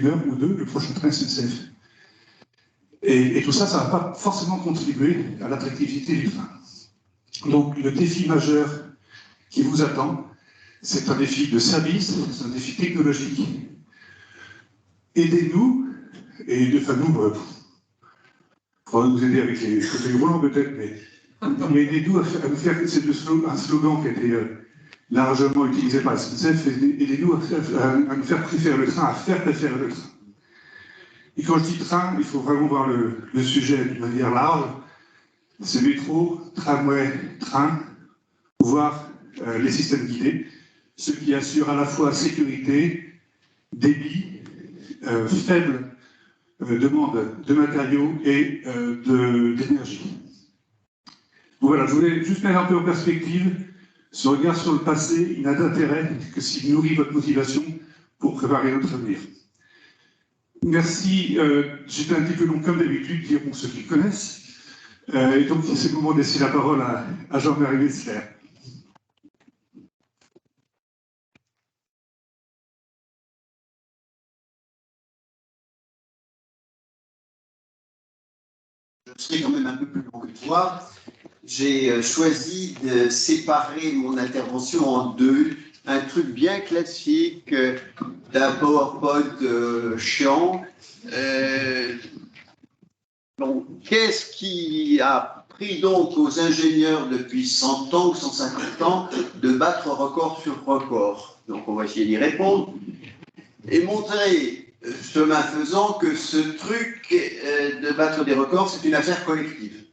heure ou deux le prochain train SNCF. Et tout ça, ça ne va pas forcément contribuer à l'attractivité du train. Donc le défi majeur qui vous attend, c'est un défi de service, c'est un défi technologique. Aidez-nous, et enfin nous, il faudra nous aider avec les fauteuils roulants peut-être, mais aidez-nous à nous faire, c'est un slogan qui a été largement utilisé par la SNCF, aidez-nous à nous faire préférer le train, à faire préférer le train. Et quand je dis train, il faut vraiment voir le sujet de manière large. C'est métro, tramway, train, voire les systèmes guidés, ce qui assure à la fois sécurité, débit, faible demande de matériaux et d'énergie. Voilà, je voulais juste mettre un peu en perspective ce regard sur le passé. Il n'a d'intérêt que s'il nourrit votre motivation pour préparer notre avenir. Merci, j'étais un petit peu long comme d'habitude, diront ceux qui connaissent. Et donc, c'est le moment de laisser la parole à Jean-Marie Wessler. Je serai quand même un peu plus long que toi. J'ai choisi de séparer mon intervention en deux. Un truc bien classique d'un PowerPoint chiant. Donc, qu'est-ce qui a pris donc aux ingénieurs depuis 100 ans ou 150 ans de battre record sur record? Donc, on va essayer d'y répondre et montrer, chemin faisant, que ce truc de battre des records, c'est une affaire collective.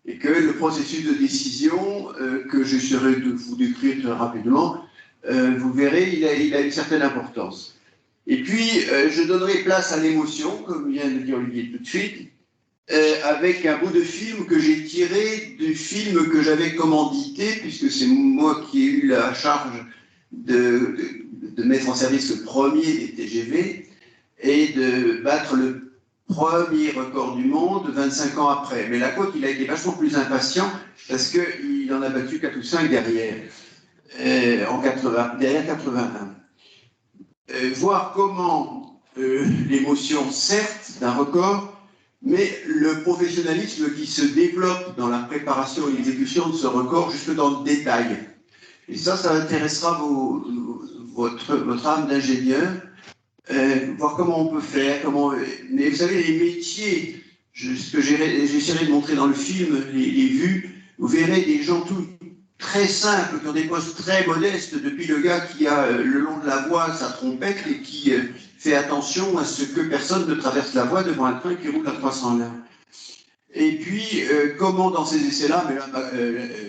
Et que le processus de décision, que j'essaierai de vous décrire très rapidement, vous verrez, il a une certaine importance. Et puis, je donnerai place à l'émotion, comme vient de dire Olivier tout de suite, avec un bout de film que j'ai tiré du film que j'avais commandité, puisque c'est moi qui ai eu la charge de mettre en service le premier des TGV et de battre le premier record du monde 25 ans après. Mais la côte, il a été vachement plus impatient parce qu'il en a battu 4 ou 5 derrière, derrière 81. Voir comment l'émotion, certes, d'un record, mais le professionnalisme qui se développe dans la préparation et l'exécution de ce record jusque dans le détail. Et ça intéressera votre âme d'ingénieur, voir comment on peut faire, mais vous savez, les métiers, ce que j'essaierai de montrer dans le film, les vues, vous verrez des gens très simples, qui ont des postes très modestes, depuis le gars qui a le long de la voie sa trompette et qui fait attention à ce que personne ne traverse la voie devant un train qui roule à 300 à l'heure. Et puis, comment dans ces essais-là, mais là,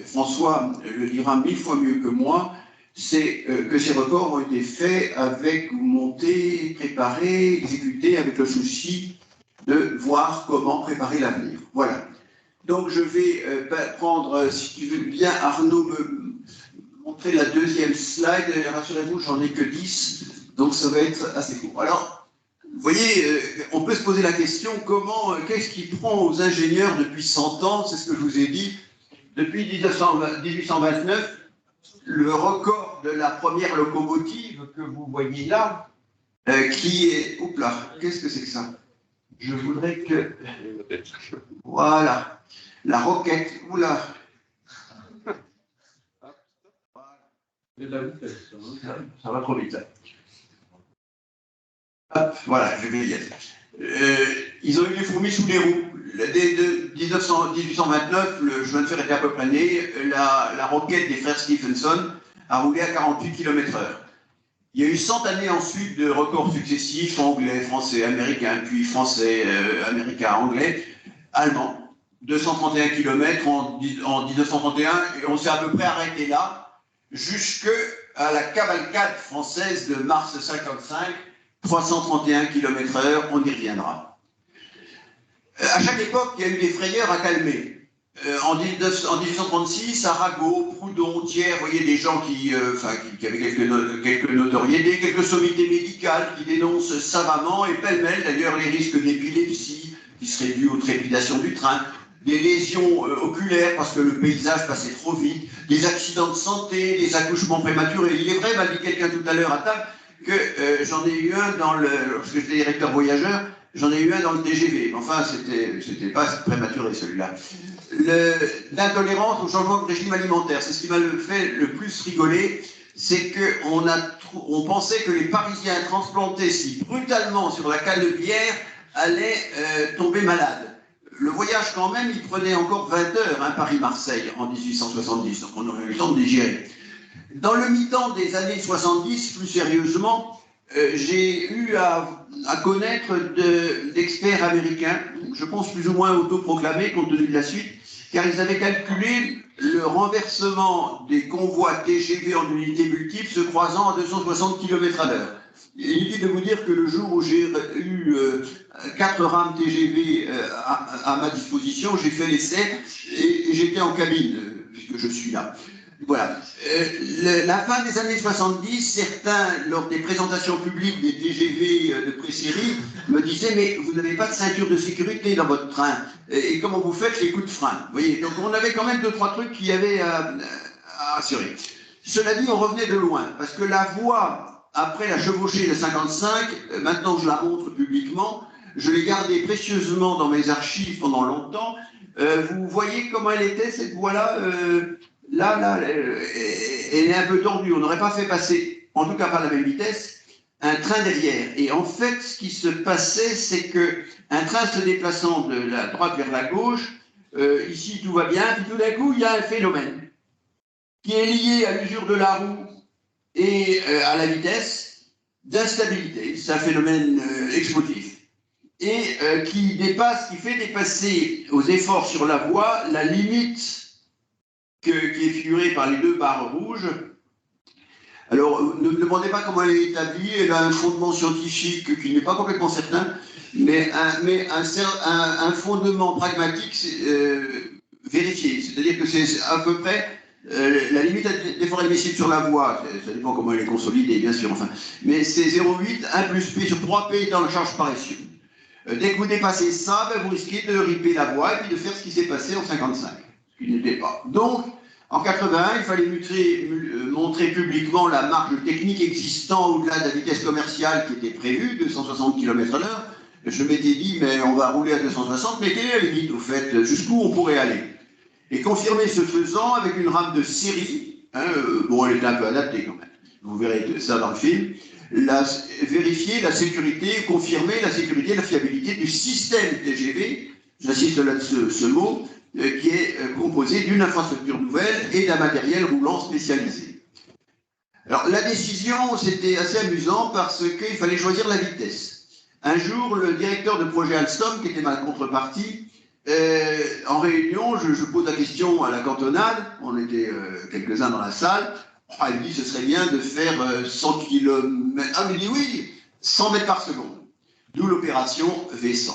François le dira 1000 fois mieux que moi, c'est que ces records ont été faits avec montés, préparés, exécutés avec le souci de voir comment préparer l'avenir. Voilà. Donc je vais prendre, si tu veux bien, Arnaud, me montrer la deuxième slide. Rassurez-vous, j'en ai que 10, donc ça va être assez court. Alors, vous voyez, on peut se poser la question, qu'est-ce qui prend aux ingénieurs depuis 100 ans? C'est ce que je vous ai dit. Depuis 1829, le record de la première locomotive que vous voyez là, qui est... Oups là, qu'est-ce que c'est que ça? Je voudrais que... Voilà. La roquette, oula. Ça va trop vite là. Hop, voilà, je vais y aller. Ils ont eu des fourmis sous les roues. Dès 1829, le chemin de fer était à peu près né. La roquette des frères Stephenson a roulé à 48 km/h. Il y a eu 100 années ensuite de records successifs, anglais, français, américains, puis français, américains, anglais, allemands. 231 km en 1931, et on s'est à peu près arrêté là, jusqu'à la cavalcade française de mars 55, 331 km/h, on y reviendra. À chaque époque, il y a eu des frayeurs à calmer. En 1836, Arago, Proudhon, Thiers, vous voyez des gens qui avaient quelques notoriétés, quelques sommités médicales qui dénoncent savamment, et pêle-mêle d'ailleurs les risques d'épilepsie qui seraient dus aux trépidations du train, des lésions oculaires parce que le paysage passait trop vite, des accidents de santé, des accouchements prématurés. Il est vrai, m'a dit quelqu'un tout à l'heure à table, que j'en ai eu un lorsque j'étais directeur voyageur, j'en ai eu un dans le TGV. Enfin, c'était pas prématuré celui-là. L'intolérance au changement de régime alimentaire, c'est ce qui m'a fait le plus rigoler, c'est qu'on pensait que les Parisiens transplantés si brutalement sur la Canebière allaient tomber malades. Le voyage, quand même, il prenait encore 20 heures, hein, Paris-Marseille, en 1870, donc on aurait eu le temps de digérer. Dans le mi-temps des années 70, plus sérieusement, j'ai eu à connaître d'experts américains, je pense plus ou moins autoproclamés compte tenu de la suite, car ils avaient calculé le renversement des convois TGV en unités multiples se croisant à 260 km/h. Inutile de vous dire que le jour où j'ai eu 4 rames TGV à ma disposition, j'ai fait l'essai et j'étais en cabine, puisque je suis là. Voilà. La fin des années 70, certains, lors des présentations publiques des TGV de pré-série, me disaient « Mais vous n'avez pas de ceinture de sécurité dans votre train. Et comment vous faites les coups de frein ?» Vous voyez, donc on avait quand même 2-3 trucs qu'il y avait à assurer. Cela dit, on revenait de loin, parce que la voie, après la chevauchée de 55, maintenant que je la montre publiquement, je l'ai gardée précieusement dans mes archives pendant longtemps. Vous voyez comment elle était, cette voie-là Là, elle est un peu tendue. On n'aurait pas fait passer, en tout cas pas à la même vitesse, un train derrière. Et en fait, ce qui se passait, c'est qu'un train se déplaçant de la droite vers la gauche, ici tout va bien, puis tout d'un coup, il y a un phénomène qui est lié à l'usure de la roue et à la vitesse d'instabilité. C'est un phénomène explosif. Et qui fait dépasser aux efforts sur la voie la limite qui est figurée par les 2 barres rouges. Alors, ne me demandez pas comment elle est établie, elle a un fondement scientifique qui n'est pas complètement certain, mais un fondement pragmatique vérifié. C'est-à-dire que c'est à peu près la limite d'effort admissible sur la voie, ça dépend comment elle est consolidée, bien sûr, enfin, mais c'est 0,8, 1 plus P sur 3P étant la charge par essieu. Dès que vous dépassez ça, vous risquez de riper la voie et puis de faire ce qui s'est passé en 55. Ce qui n'était pas. Donc, en 81, il fallait montrer publiquement la marge technique existant au-delà de la vitesse commerciale qui était prévue, 260 km/h. Je m'étais dit, mais on va rouler à 260, mais quelle est la limite, au fait, jusqu'où on pourrait aller? Et confirmer ce faisant avec une rame de série, hein, bon, elle était un peu adaptée quand même, vous verrez ça dans le film, vérifier la sécurité, confirmer la sécurité et la fiabilité du système TGV, j'insiste là-dessus ce mot, qui est composé d'une infrastructure nouvelle et d'un matériel roulant spécialisé. Alors la décision, c'était assez amusant parce qu'il fallait choisir la vitesse. Un jour, le directeur de projet Alstom, qui était ma contrepartie, en réunion, je pose la question à la cantonade, on était quelques-uns dans la salle, il dit ce serait bien de faire 100 km. Ah, il dit oui, 100 mètres par seconde. D'où l'opération V100.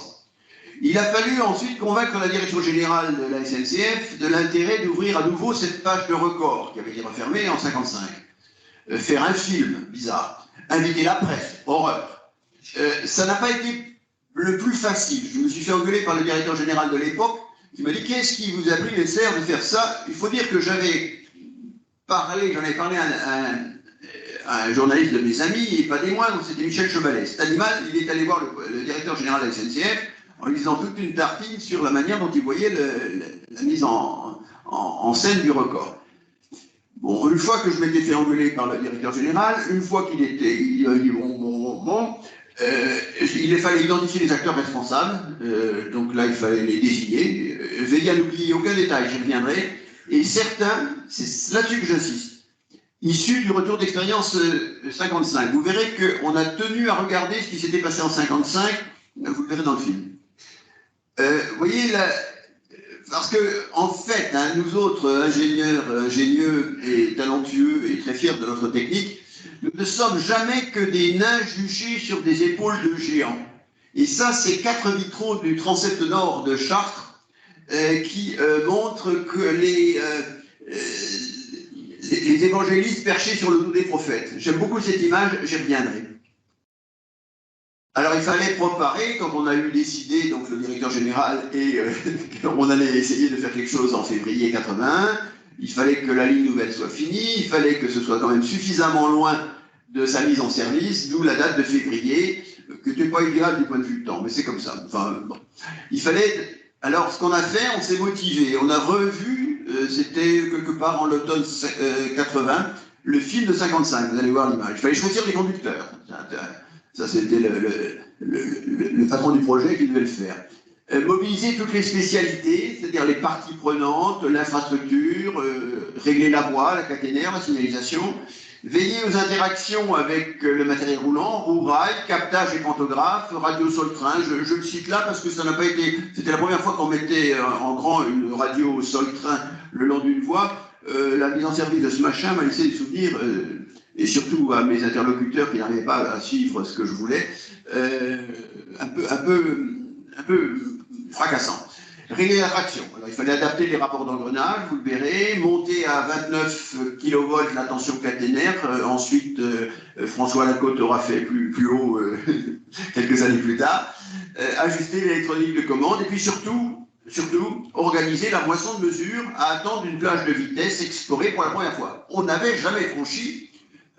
Il a fallu ensuite convaincre la direction générale de la SNCF de l'intérêt d'ouvrir à nouveau cette page de record qui avait été refermée en 55. Faire un film, bizarre. Inviter la presse, horreur. Ça n'a pas été le plus facile. Je me suis fait engueuler par le directeur général de l'époque qui m'a dit « Qu'est-ce qui vous a pris les serres de faire ça ?» Il faut dire que j'en avais parlé à un journaliste de mes amis, et pas des moindres, c'était Michel Chevalet. Cet animal, il est allé voir le directeur général de la SNCF en lui disant toute une tartine sur la manière dont il voyait la mise en scène du record. Bon, une fois que je m'étais fait engueuler par le directeur général, une fois qu'il a dit bon, il fallait identifier les acteurs responsables, donc là il fallait les désigner, veiller à n'oublier aucun détail, j'y reviendrai, et certains, c'est là-dessus que j'insiste, issus du retour d'expérience 55. Vous verrez qu'on a tenu à regarder ce qui s'était passé en 55, vous le verrez dans le film. Vous voyez, parce que, en fait, hein, nous autres ingénieurs, ingénieux et talentueux et très fiers de notre technique, nous ne sommes jamais que des nains juchés sur des épaules de géants. Et ça, c'est 4 vitraux du transept nord de Chartres qui montrent que les évangélistes perchés sur le dos des prophètes. J'aime beaucoup cette image, j'y reviendrai. Alors il fallait préparer, quand on a eu décidé, donc le directeur général, et on allait essayer de faire quelque chose en février 81, il fallait que la ligne nouvelle soit finie, il fallait que ce soit quand même suffisamment loin de sa mise en service, d'où la date de février, qui n'était pas idéale du point de vue du temps, mais c'est comme ça. Enfin, bon. Il fallait... Alors, ce qu'on a fait, on s'est motivé. On a revu, c'était quelque part en l'automne 80, le film de 55, vous allez voir l'image. Il fallait choisir les conducteurs. Ça, c'était le patron du projet qui devait le faire. Mobiliser toutes les spécialités, c'est-à-dire les parties prenantes, l'infrastructure, régler la voie, la caténaire, la signalisation, veiller aux interactions avec le matériel roulant, roue-rail, captage et pantographe, radio sol-train. Je le cite là parce que ça n'a pas été... C'était la première fois qu'on mettait en grand une radio sol-train le long d'une voie. La mise en service de ce machin m'a laissé des souvenirs, et surtout à mes interlocuteurs qui n'arrivaient pas à suivre ce que je voulais, un peu fracassant. Régler la traction. Alors, il fallait adapter les rapports d'engrenage, vous le verrez, monter à 29 kV la tension caténaire. Ensuite, François Lacote aura fait plus haut quelques années plus tard. Ajuster l'électronique de commande et puis surtout, organiser la moisson de mesure à attendre une plage de vitesse explorée pour la première fois. On n'avait jamais franchi,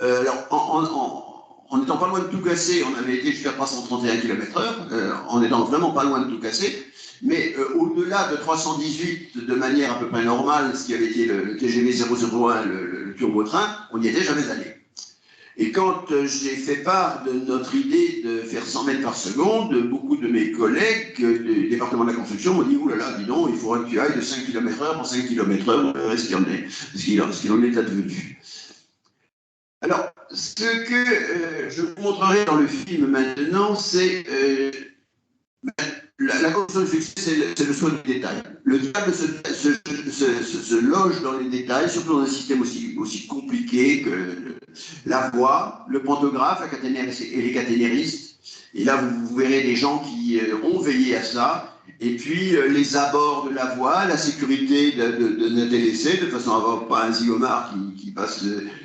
en n'étant pas loin de tout casser, on avait été jusqu'à 331 km/h, en n'étant vraiment pas loin de tout casser, mais au-delà de 318 de manière à peu près normale, ce qui avait été le TGV 001, le turbotrain, on n'y était jamais allé. Et quand j'ai fait part de notre idée de faire 100 mètres par seconde, beaucoup de mes collègues du département de la construction m'ont dit « Ouh là là, dis donc, il faudrait que tu ailles de 5 km/h en 5 km/h, ce qu'il en est advenu. » Alors, ce que je vous montrerai dans le film maintenant, c'est la condition de succès, c'est le soin du détail. Le diable se loge dans les détails, surtout dans un système aussi compliqué que la voie, le pantographe, la caténaire et les caténéristes. Et là, vous verrez des gens qui ont veillé à ça. Et puis, les abords de la voie, la sécurité d'un délaissé, de façon à avoir pas un zigomar qui passe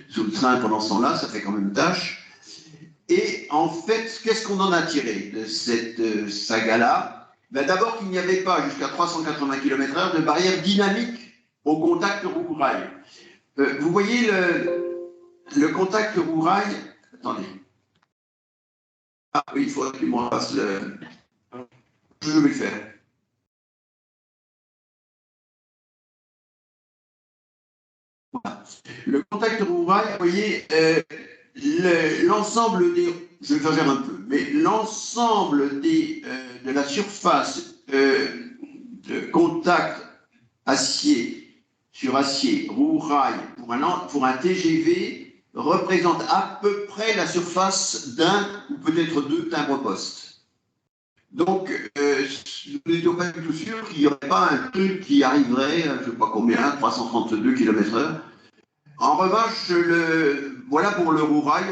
sous le train pendant ce temps-là, ça fait quand même tâche. Et en fait, qu'est-ce qu'on en a tiré de cette saga-là? Ben, d'abord qu'il n'y avait pas, jusqu'à 380 km/h, de barrière dynamique au contact roue-rail. Vous voyez le contact roue-rail... Attendez. Ah oui, il faudrait qu'il me repasse le... Je vais le faire. Voilà. Le contact roue-rail, vous voyez, l'ensemble des... J'exagère un peu, mais l'ensemble de la surface de contact acier sur acier, roue-rail, pour un TGV, représente à peu près la surface d'un ou peut-être deux timbres-poste. Donc, nous n'étions pas du tout sûrs qu'il n'y aurait pas un truc qui arriverait, je ne sais pas combien, 332 km/h. En revanche, voilà pour le roue-rail,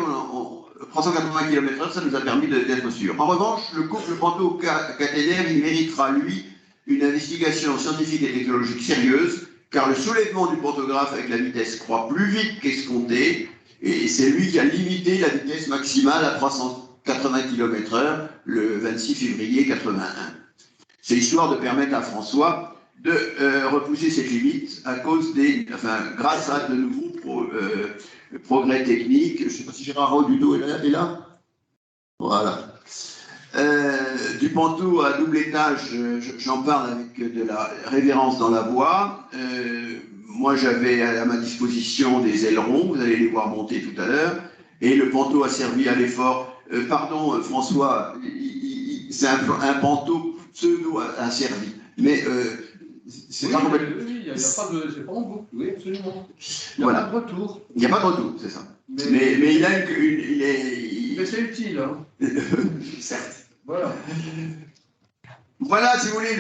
380 km/h, ça nous a permis d'être sûrs. En revanche, le couple panto-caténaire, il méritera, lui, une investigation scientifique et technologique sérieuse, car le soulèvement du pantographe avec la vitesse croît plus vite qu'escompté, et c'est lui qui a limité la vitesse maximale à 380 km/h le 26 février 81. C'est histoire de permettre à François de repousser cette limite à cause grâce à de nouveaux progrès techniques. Je ne sais pas si Gérard Rodudo est là. Voilà. Du pantoux à double étage, j'en parle avec de la révérence dans la voie. Moi, j'avais à ma disposition des ailerons, vous allez les voir monter tout à l'heure, et le pantoux a servi à l'effort. Pardon, François, c'est un pantoux pseudo-asservi, mais c'est pas complètement... Oui, il n'y a pas de... C'est pas en boucle, oui, absolument. Il n'y a Voilà. pas de retour. Il n'y a pas de retour, c'est ça. Mais il a Mais c'est utile, hein. Certes. Voilà. Voilà, si vous voulez,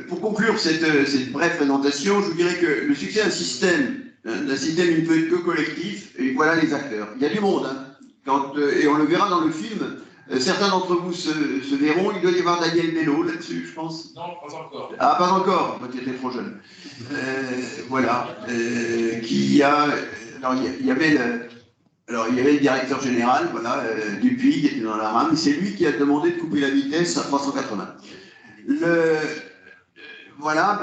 pour conclure cette brève présentation, je vous dirais que le succès d'un système, il ne peut être que collectif, et voilà les acteurs. Il y a du monde, hein. Et on le verra dans le film. Certains d'entre vous se verront, il doit y avoir Daniel Bello là-dessus, je pense. Non, pas encore. Ah, pas encore, tu étais trop jeune. Voilà, qui a... Alors, il y avait le directeur général, voilà, Dupuis, qui était dans la rame, c'est lui qui a demandé de couper la vitesse à 380. Voilà,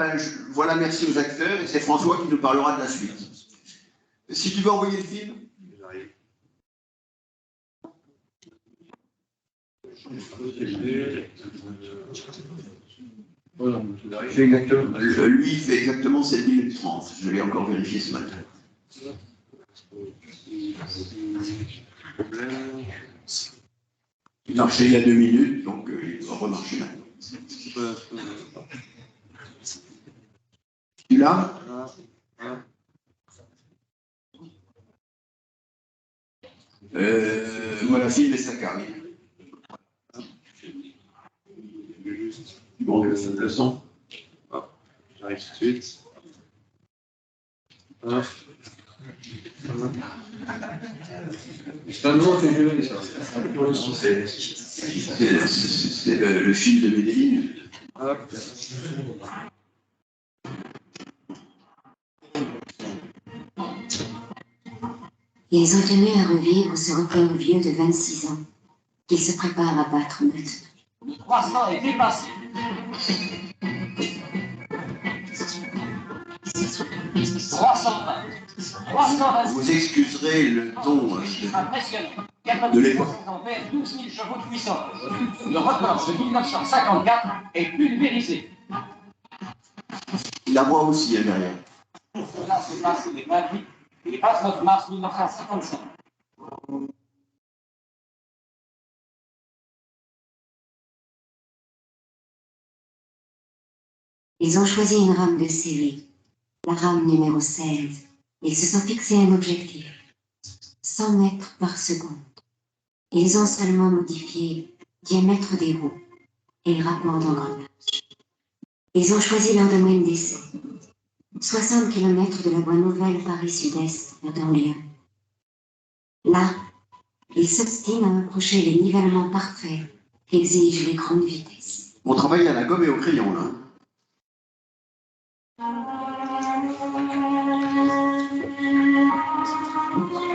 voilà, merci aux acteurs, et c'est François qui nous parlera de la suite. Si tu veux envoyer le film. C'est exactement. Lui, il fait exactement 7 minutes 30. Je l'ai encore vérifié ce matin. Il marchait il y a 2 minutes, donc il va remarcher maintenant. Tu l'as? Voilà, Phil et sa carrière. Bon, le son. J'arrive tout de suite. C'est un nom intégré, ça. C'est le fil de Medellin. Ils ont tenu à revivre ce record vieux de 26 ans, qu'ils se préparent à battre maintenant. 300 est dépassé. 320. 320. Vous excuserez le ton Impressionnant. de l'époque. Exemplaires, 12 000 chevaux de puissance. Le record de 1954 est pulvérisé. La voix aussi, derrière. Cela se passe le 28 et 29 mars 1955. Ils ont choisi une rame de CV, la rame numéro 16. Ils se sont fixés un objectif, 100 mètres par seconde. Ils ont seulement modifié le diamètre des roues et le rapport d'engrenage. Ils ont choisi leur domaine d'essai, 60 km de la voie nouvelle Paris-Sud-Est à Lyon. Là, ils s'obstinent à approcher les nivellements parfaits qu'exigent les grandes vitesses. On travaille à la gomme et au crayon, là.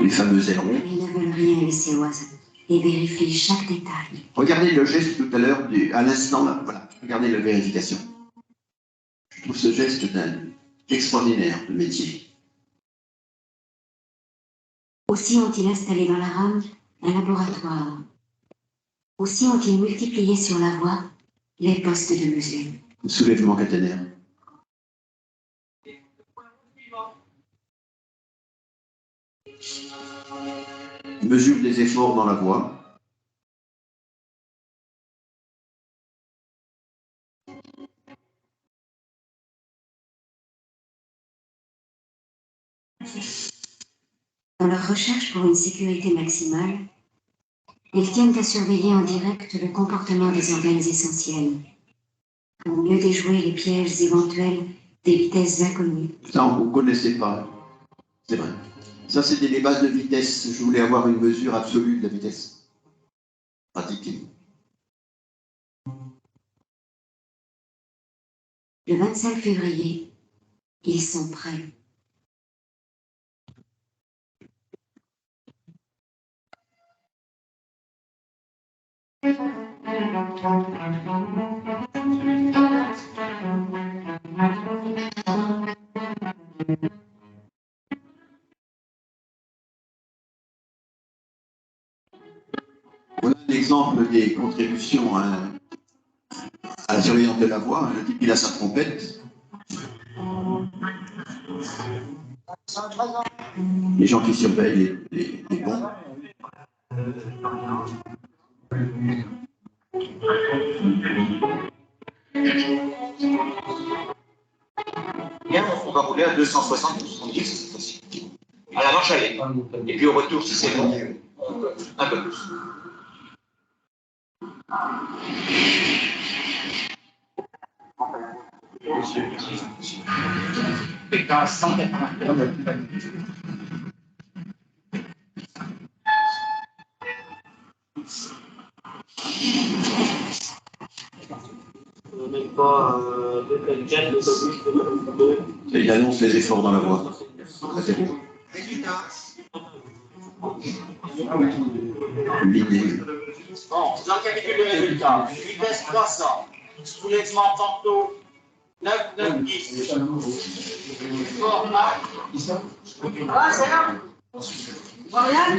Les fameux ailerons. Ils ne veulent rien laisser au hasard et vérifient chaque détail. Regardez le geste tout à l'heure, à l'instant, là. Voilà. Regardez la vérification. Je trouve ce geste extraordinaire de métier. Aussi ont-ils installé dans la rame un laboratoire. Aussi ont-ils multiplié sur la voie les postes de mesure. Soulèvement caténaire. Mesure des efforts dans la voie. Dans leur recherche pour une sécurité maximale, ils tiennent à surveiller en direct le comportement des organes essentiels, pour mieux déjouer les pièges éventuels des vitesses inconnues. Ça, vous ne connaissez pas. C'est vrai. Ça, c'était les bases de vitesse. Je voulais avoir une mesure absolue de la vitesse. Pratiquée. Le 25 février, ils sont prêts. Voilà un exemple des contributions à la surveillance de la voie. Le type, il a sa trompette. Les gens qui surveillent les ponts. Bien, on va rouler à 260 ou 70 cette fois-ci. À la marche aller. Et puis au retour, si c'est bon, un peu plus. Pékin 180. Et il annonce les efforts dans la voie. L'idée. Bon, j'en calcule les résultats. Vitesse 300. Soulèvement porto 9, 9, 10. Format. Ah, c'est là. Voilà.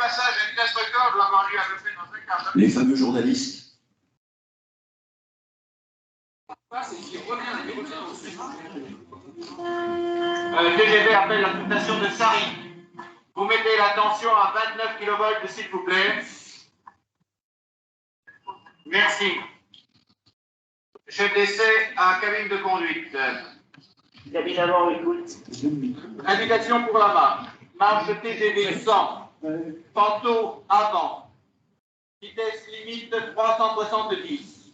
passage à vitesse record doit avoir lieu à peu près dans un quart d'heure. Les fameux journalistes. TGV appelle la station de Sari. Vous mettez la tension à 29 kV, s'il vous plaît. Merci. Chef d'essai à cabine de conduite. Cabine avant, écoute. Indication pour la marche. Marche TGV 100. Panto avant. Vitesse limite 370.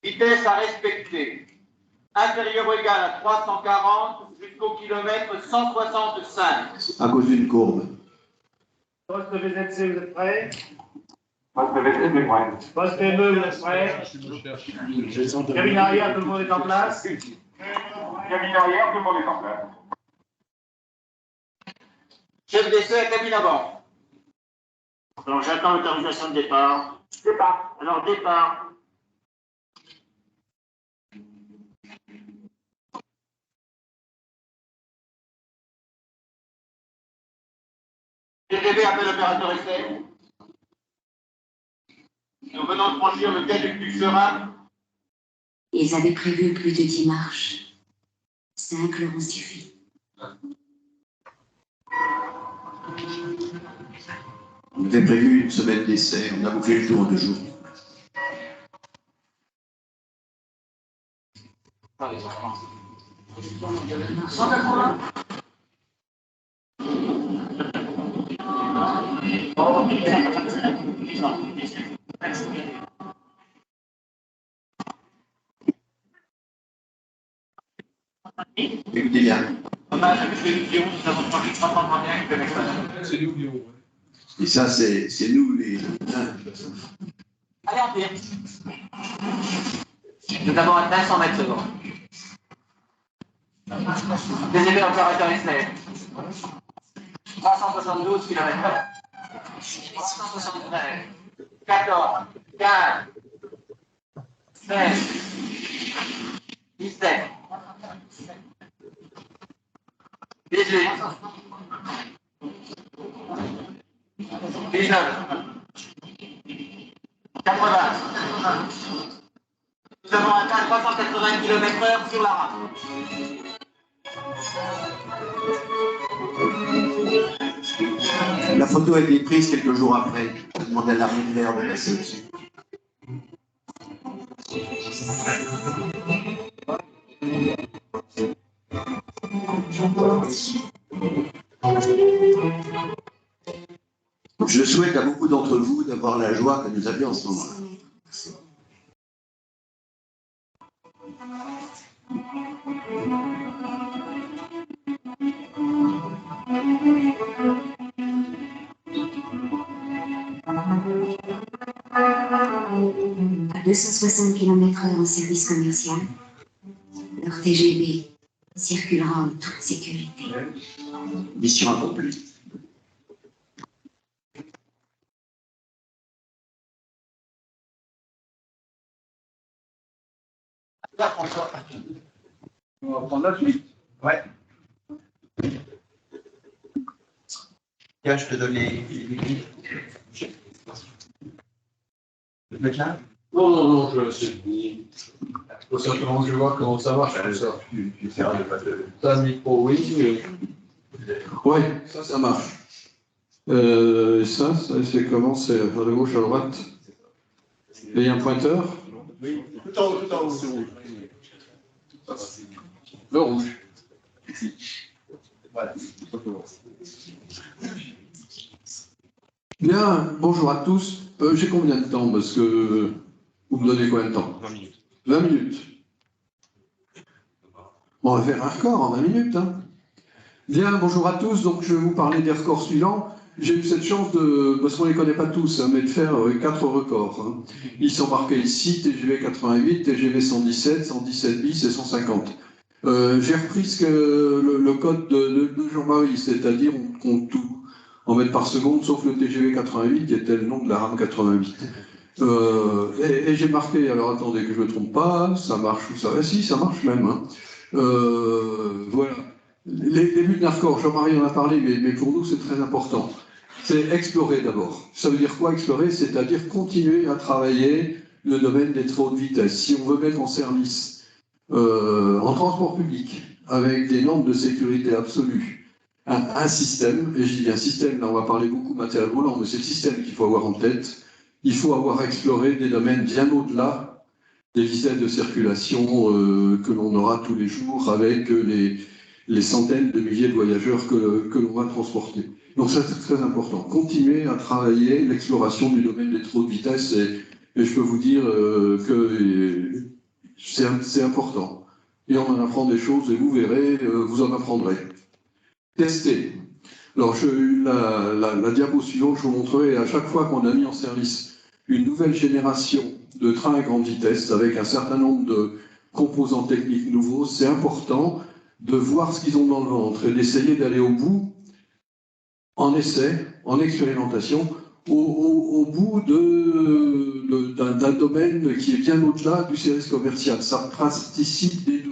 Vitesse à respecter. Inférieure ou égale à 340 jusqu'au kilomètre 165. À cause d'une courbe. Poste VZC, vous êtes prêts? Poste VZC, prêt. Poste ME, vous êtes prêts? Cabine arrière, tout le monde est en place. Cabine arrière, tout le monde est en place. Chef d'essai à cabine avant. Alors j'attends l'autorisation de départ. Départ. Alors départ. TGV appelle opérateur essai. Nous venons de franchir le viaduc du Serein. Ils avaient prévu plus de 10 marches. 5 leur ont suffi. On avait prévu une semaine d'essai, on a bouclé le tour en 2 jours. Écoutez bien. C'est nous, Guillaume. Et ça, c'est nous les... Allez, en pire. Nous avons atteint 100 mètres secondes. TGV opérateur essai. 372 km/h. 373. 14. 15. 16. 17. 18. 19. 80. Nous avons atteint 380 km/h sur la rame. La photo a été prise quelques jours après. On a demandé à l'armée de l'air de passer dessus. Je souhaite à beaucoup d'entre vous d'avoir la joie que nous avions en ce moment-là. À 260 km/h en service commercial, leur TGV circulera en toute sécurité. Mission accomplie. On va prendre la suite. Ouais. Tiens, je te donne les billes. Tu veux mettre là? Non, c'est fini. Faut simplement que je vois comment ça marche, tout ça. Tu essaieras de pas te... T'as un micro, oui, mais... Ouais, ça marche. Ça c'est comment? C'est à la gauche, à droite? Et il y a un pointeur? Oui, tout en haut, c'est rouge. Le rouge. Voilà. Bien, bonjour à tous. J'ai combien de temps? Parce que vous me donnez combien de temps? 20 minutes. 20 minutes. Bon, on va faire un record en 20 minutes. Hein. Bien, bonjour à tous. Donc, je vais vous parler des records suivants. J'ai eu cette chance de, parce qu'on ne les connaît pas tous, hein, mais de faire 4 records. Hein. Ils sont marqués ici, TGV 88, TGV 117, 117 bis et 150. J'ai repris le code de Jean-Marie, c'est-à-dire on compte tout en mètres par seconde, sauf le TGV 88 qui était le nom de la rame 88. Et j'ai marqué, alors attendez que je ne me trompe pas, ça marche ou ça va? Si, ça marche même. Hein. Voilà. Les buts d'un record, Jean-Marie en a parlé, mais pour nous c'est très important. c'est explorer d'abord. Ça veut dire quoi explorer? C'est-à-dire continuer à travailler le domaine des très hautes vitesses. Si on veut mettre en service en transport public, avec des normes de sécurité absolues, un système, et je dis un système, là on va parler beaucoup de matériel volant, mais c'est le système qu'il faut avoir en tête. Il faut avoir exploré des domaines bien au-delà des vitesses de circulation que l'on aura tous les jours avec les centaines de milliers de voyageurs que l'on va transporter. Donc ça c'est très important. Continuer à travailler l'exploration du domaine des trop hautes vitesses et je peux vous dire que c'est important. Et on en apprend des choses et vous verrez, vous en apprendrez. Tester. Alors la diapo suivante, je vous montrerai à chaque fois qu'on a mis en service une nouvelle génération de trains à grande vitesse avec un certain nombre de composants techniques nouveaux, c'est important de voir ce qu'ils ont dans le ventre et d'essayer d'aller au bout, en essai, en expérimentation, au bout d'un domaine qui est bien au-delà du service commercial. Ça participe des deux.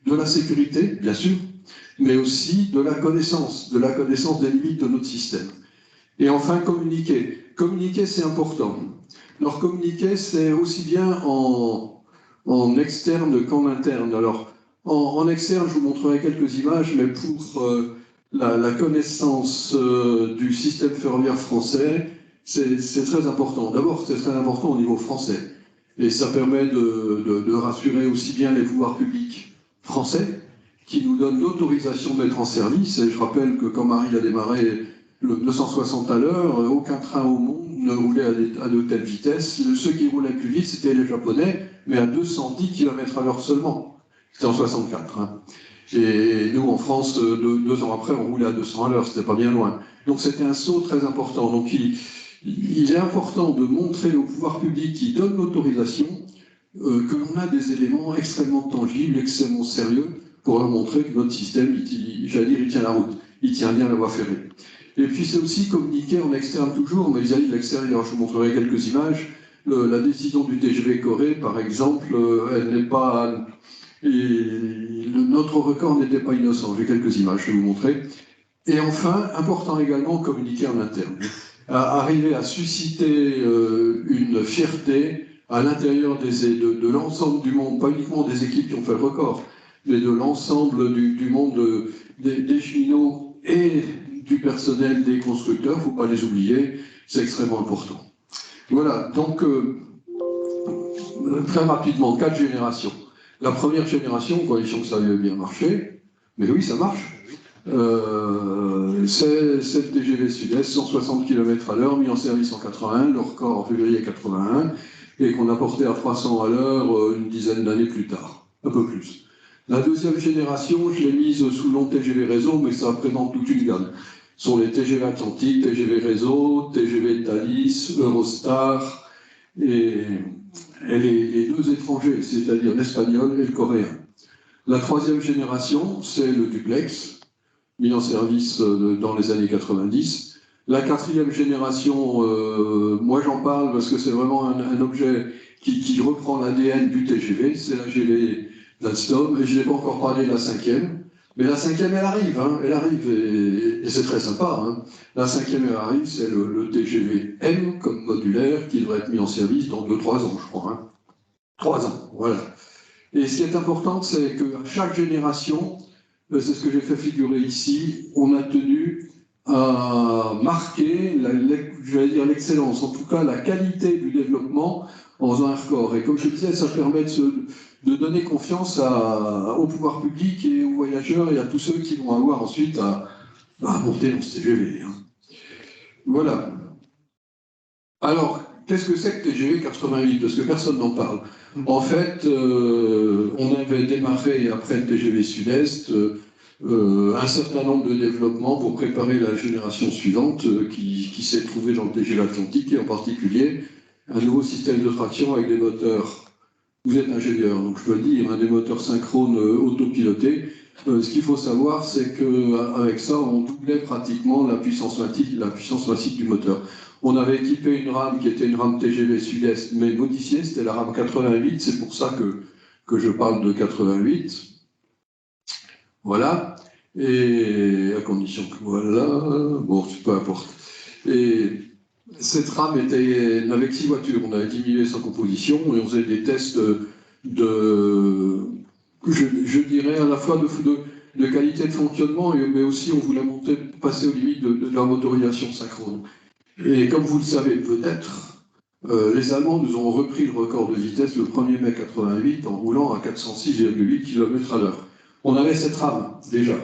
De la sécurité, bien sûr, mais aussi de la connaissance des limites de notre système. Et enfin, communiquer. Communiquer, c'est important. Alors, communiquer, c'est aussi bien en externe qu'en interne. Alors, en externe, je vous montrerai quelques images, mais pour la connaissance du système ferroviaire français, c'est très important. D'abord, c'est très important au niveau français. Et ça permet de rassurer aussi bien les pouvoirs publics français, qui nous donnent l'autorisation de mettre en service. Et je rappelle que quand Marie a démarré le 260 à l'heure, aucun train au monde ne roulait à de telles vitesses. Ceux qui roulaient plus vite, c'était les Japonais, mais à 210 km à l'heure seulement. C'était en 64. Hein. Et nous, en France, 2 ans après, on roulait à 200 à l'heure, c'était pas bien loin. Donc c'était un saut très important. Donc il est important de montrer au pouvoir public qui donne l'autorisation que l'on a des éléments extrêmement tangibles, extrêmement sérieux, pour leur montrer que notre système, j'allais dire, il tient la route, il tient bien la voie ferrée. Et puis c'est aussi communiquer en externe toujours, mais vis-à-vis de l'extérieur. Je vous montrerai quelques images. La décision du TGV Corée, par exemple, elle n'est pas... notre record n'était pas innocent. J'ai quelques images, je vais vous montrer. Et enfin, important également, communiquer en interne. Arriver à susciter une fierté à l'intérieur de l'ensemble du monde, pas uniquement des équipes qui ont fait le record, mais de l'ensemble du monde des cheminots et du personnel des constructeurs, il ne faut pas les oublier, c'est extrêmement important. Voilà, donc très rapidement, 4 générations. La première génération, condition que ça avait bien marché, mais oui, ça marche. C'est le TGV Sud-Est, 160 km à l'heure, mis en service en 81, le record en février 81, et qu'on a porté à 300 à l'heure une dizaine d'années plus tard, un peu plus. La deuxième génération, je l'ai mise sous le nom TGV Réseau, mais ça représente toute une gamme. Ce sont les TGV Atlantique, TGV Réseau, TGV Thalys, Eurostar, et les 2 étrangers, c'est-à-dire l'espagnol et le coréen. La troisième génération, c'est le duplex, mis en service dans les années 90. La quatrième génération, moi j'en parle parce que c'est vraiment un objet qui reprend l'ADN du TGV, c'est la GV d'Alstom, et je n'ai pas encore parlé de la cinquième, mais la cinquième elle arrive, et c'est très sympa. Hein. La cinquième elle arrive, c'est le TGV M comme modulaire qui devrait être mis en service dans 2-3 ans, je crois. Hein. 3 ans, voilà. Et ce qui est important, c'est qu'à chaque génération, c'est ce que j'ai fait figurer ici, on a tenu à marquer, j'allais dire l'excellence, en tout cas la qualité du développement en faisant un record. Et comme je disais, ça permet de donner confiance au pouvoir public et aux voyageurs et à tous ceux qui vont avoir ensuite à monter dans ce TGV. Hein. Voilà. Alors, qu'est-ce que c'est que TGV 88? Parce que personne n'en parle. En fait, on avait démarré après le TGV Sud-Est un certain nombre de développements pour préparer la génération suivante qui s'est trouvée dans le TGV Atlantique et en particulier un nouveau système de traction avec des moteurs. Vous êtes ingénieur, donc je peux le dire, des moteurs synchrones autopilotés. Ce qu'il faut savoir, c'est qu'avec ça, on doublait pratiquement la puissance massive du moteur. On avait équipé une rame qui était une rame TGV Sud-Est, mais modifiée, c'était la rame 88, c'est pour ça que je parle de 88. Voilà, et à condition que voilà, bon, peu importe. Et cette rame n'avait que 6 voitures. On avait diminué sa composition et on faisait des tests je dirais à la fois de qualité de fonctionnement, mais aussi on voulait passer aux limites de la motorisation synchrone. Et comme vous le savez peut-être, les Allemands nous ont repris le record de vitesse le 1er mai 88 en roulant à 406,8 km/h. On avait cette rame déjà.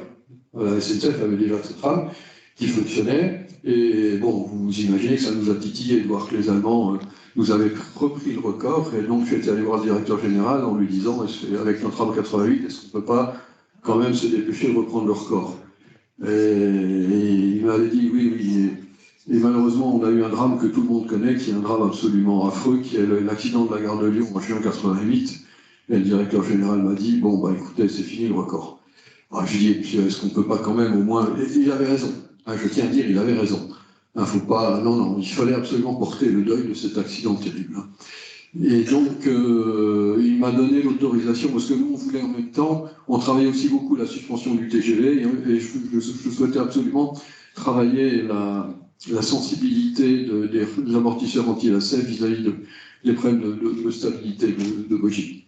La SNCF avait déjà cette rame qui fonctionnait. Et bon, vous imaginez que ça nous a titillé de voir que les Allemands nous avaient repris le record. Et donc, j'étais allé voir le directeur général en lui disant, avec notre rame 88, est-ce qu'on ne peut pas quand même se dépêcher de reprendre le record? Et il m'avait dit oui. Et malheureusement, on a eu un drame que tout le monde connaît, qui est un drame absolument affreux, qui est l'accident de la gare de Lyon en juin 88. Et le directeur général m'a dit, bon, bah écoutez, c'est fini le record. Alors, je lui ai dit, est-ce qu'on ne peut pas quand même au moins... Et il avait raison. Je tiens à dire, il avait raison. Faut pas... Non, il fallait absolument porter le deuil de cet accident terrible. Et donc, il m'a donné l'autorisation, parce que nous, on voulait en même temps, on travaillait aussi beaucoup la suspension du TGV, et je souhaitais absolument travailler la sensibilité des amortisseurs anti-lacets vis-à-vis des problèmes de stabilité de bogie.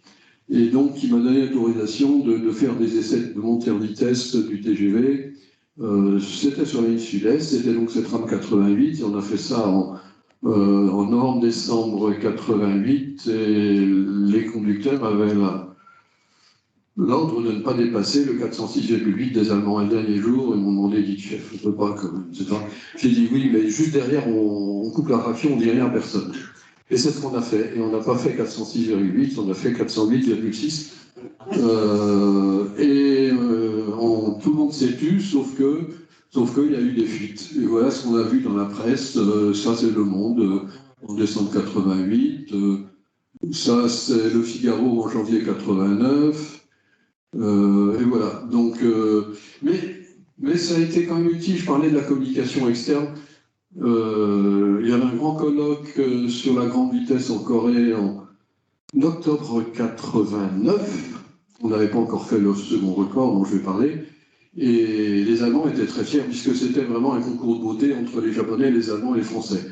Et donc, il m'a donné l'autorisation de faire des essais de montée en vitesse du TGV. C'était sur la ligne sud-est, c'était donc cette rame 88, et on a fait ça en novembre-décembre 88, et les conducteurs avaient l'ordre de ne pas dépasser le 406,8 des Allemands. Et le dernier jour, ils m'ont demandé, dit chef, on ne peut pas quand même, etc. J'ai dit oui, mais juste derrière, on coupe la traction, on ne dit rien à personne. Et c'est ce qu'on a fait. Et on n'a pas fait 406,8, on a fait 408,6. Tout le monde s'est tu, sauf qu'il y a eu des fuites. Et voilà ce qu'on a vu dans la presse. Ça, c'est Le Monde en décembre 88. Ça, c'est Le Figaro en janvier 89. Et voilà. Donc, mais ça a été quand même utile. Je parlais de la communication externe. Il y avait un grand colloque sur la grande vitesse en Corée en octobre 89. On n'avait pas encore fait le second record dont je vais parler. Et les Allemands étaient très fiers puisque c'était vraiment un concours de beauté entre les Japonais, les Allemands et les Français.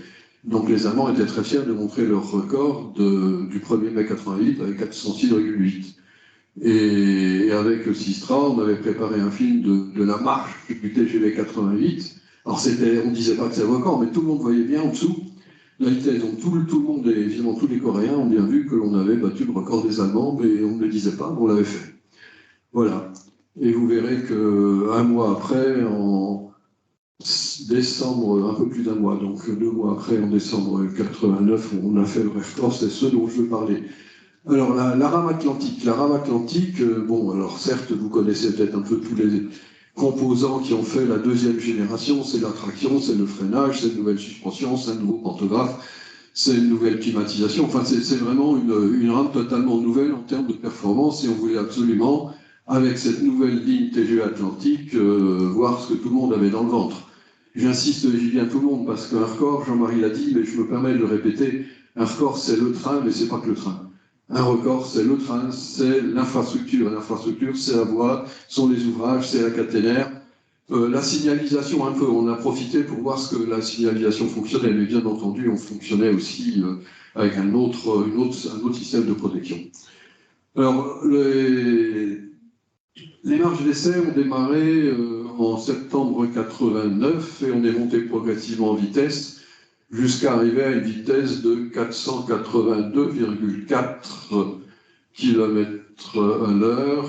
Donc les Allemands étaient très fiers de montrer leur record du 1er mai 88 avec 406,8. Et avec Sistra, on avait préparé un film de la marche du TGV 88. Alors on ne disait pas que c'est le record, mais tout le monde voyait bien en dessous la vitesse. Donc tout le monde, et évidemment tous les Coréens, ont bien vu que l'on avait battu le record des Allemands, mais on ne le disait pas, mais on l'avait fait. Voilà. Et vous verrez qu'un mois après, en décembre, un peu plus d'un mois, donc 2 mois après, en décembre 89, on a fait le record, c'est ce dont je veux parler. Alors, la rame atlantique. La rame atlantique, bon, alors certes, vous connaissez peut-être un peu tous les composants qui ont fait la deuxième génération, c'est la traction, c'est le freinage, c'est une nouvelle suspension, c'est un nouveau pantographe, c'est une nouvelle climatisation. Enfin, c'est vraiment une rame totalement nouvelle en termes de performance, et on voulait absolument, avec cette nouvelle ligne TGV Atlantique, voir ce que tout le monde avait dans le ventre. J'insiste, je dis bien tout le monde, parce qu'un record, Jean-Marie l'a dit, mais je me permets de le répéter, un record c'est le train, mais c'est pas que le train. Un record, c'est le train, c'est l'infrastructure. L'infrastructure, c'est la voie, sont les ouvrages, c'est la caténaire. La signalisation, un peu, on a profité pour voir ce que la signalisation fonctionnait, mais bien entendu, on fonctionnait aussi avec un autre système de protection. Alors, les marches d'essai ont démarré en septembre 89 et on est monté progressivement en vitesse jusqu'à arriver à une vitesse de 482,4 km/h.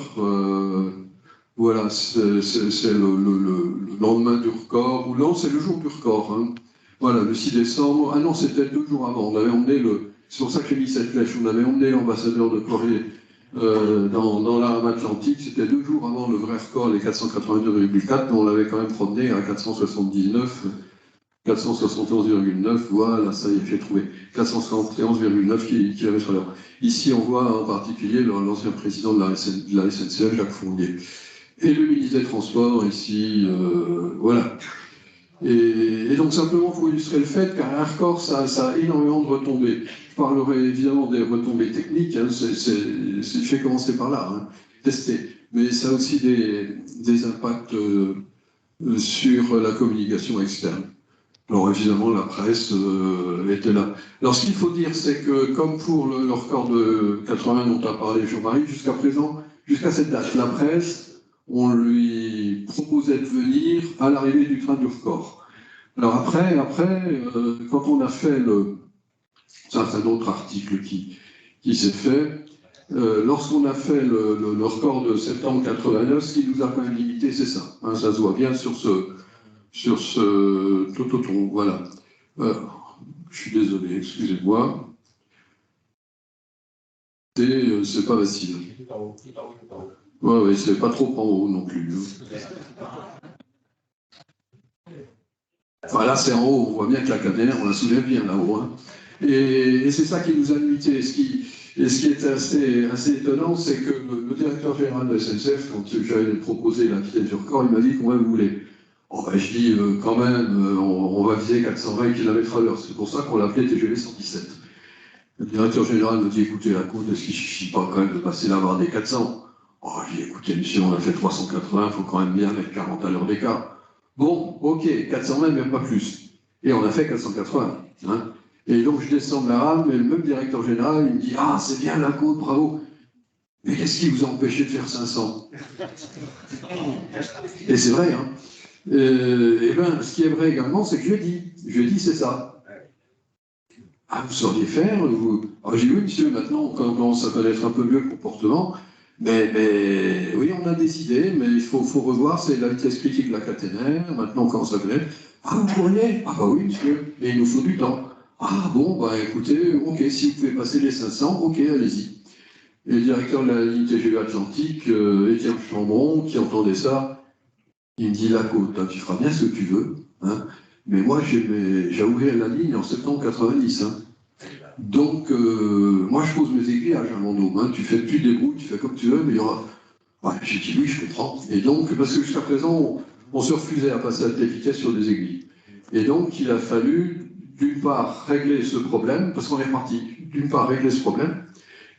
Voilà, c'est le lendemain du record, ou non, c'est le jour du record. Hein. Voilà, le 6 décembre. Ah non, c'était 2 jours avant. On avait emmené c'est pour ça que j'ai mis cette flèche. On avait emmené l'ambassadeur de Corée dans la rame atlantique. C'était 2 jours avant le vrai record, les 482,4, mais on l'avait quand même promené à 471,9, voilà, ça y est, j'ai trouvé. 471,9 km/h. Ici, on voit en particulier l'ancien président de la SNCF, Jacques Fournier. Et le ministre des Transports, ici, voilà. Et donc, simplement pour illustrer le fait qu'un record, ça a énormément de retombées. Je parlerai évidemment des retombées techniques, hein, je vais commencer par là, hein, tester. Mais ça a aussi des impacts sur la communication externe. Alors évidemment, la presse était là. Alors ce qu'il faut dire, c'est que comme pour le record de 80 dont a parlé Jean-Marie, jusqu'à présent, jusqu'à cette date, la presse, on lui proposait de venir à l'arrivée du train du record. Alors après, quand on a fait ça c'est un autre article qui s'est fait, lorsqu'on a fait le record de septembre 89, ce qui nous a quand même limité, c'est ça. Hein, ça se voit bien sur ce tototon, voilà. Je suis désolé, excusez-moi. C'est pas facile. Ouais, c'est pas trop en haut non plus. Enfin là, c'est en haut, on voit bien que la caténaire, on la soulève bien là-haut. Hein. Et c'est ça qui nous a limité. Ce qui est assez étonnant, c'est que le directeur général de la SNCF, quand j'avais proposé la vitesse du record, il m'a dit combien vous voulez. Oh, ben, je dis quand même, on va viser 420 km/h. C'est pour ça qu'on l'appelait TGV 117. Le directeur général me dit écoutez, la côte, est-ce qu'il ne suffit pas quand même de passer la barre des 400? Oh, je dis écoutez, monsieur, on a fait 380, il faut quand même bien mettre 40 à l'heure d'écart. Bon, ok, 420, même pas plus. Et on a fait 480. Hein. Et donc je descends de la rame, et le même directeur général, il me dit ah, c'est bien la côte, bravo. Mais qu'est-ce qui vous a empêché de faire 500? Et c'est vrai, hein. Et bien, ce qui est vrai également, c'est que je lui ai dit, c'est ça. Ah, vous sauriez faire Ah, j'ai dit, oui, monsieur, maintenant, on commence à connaître un peu mieux le comportement, mais oui, on a des idées, mais il faut revoir, c'est la vitesse critique de la caténaire, maintenant on commence à connaître. Ah, vous pourriez? Ah, bah oui, monsieur, mais il nous faut du temps. Ah, bon, bah écoutez, ok, si vous pouvez passer les 500, ok, allez-y. Et le directeur de la ligne TGV Atlantique, Étienne Chambron, qui entendait ça, il me dit la côte, hein, tu feras bien ce que tu veux, hein, mais moi j'ai ouvert la ligne en septembre 90. Hein. Donc, moi je pose mes aiguillages à mon homme, hein, tu débrouilles, tu fais comme tu veux, mais il y aura. Ouais, j'ai dit oui, je comprends. Et donc, parce que jusqu'à présent, on se refusait à passer à telle vitesse sur des aiguilles. Et donc, il a fallu, d'une part, régler ce problème, parce qu'on est parti, d'une part, régler ce problème,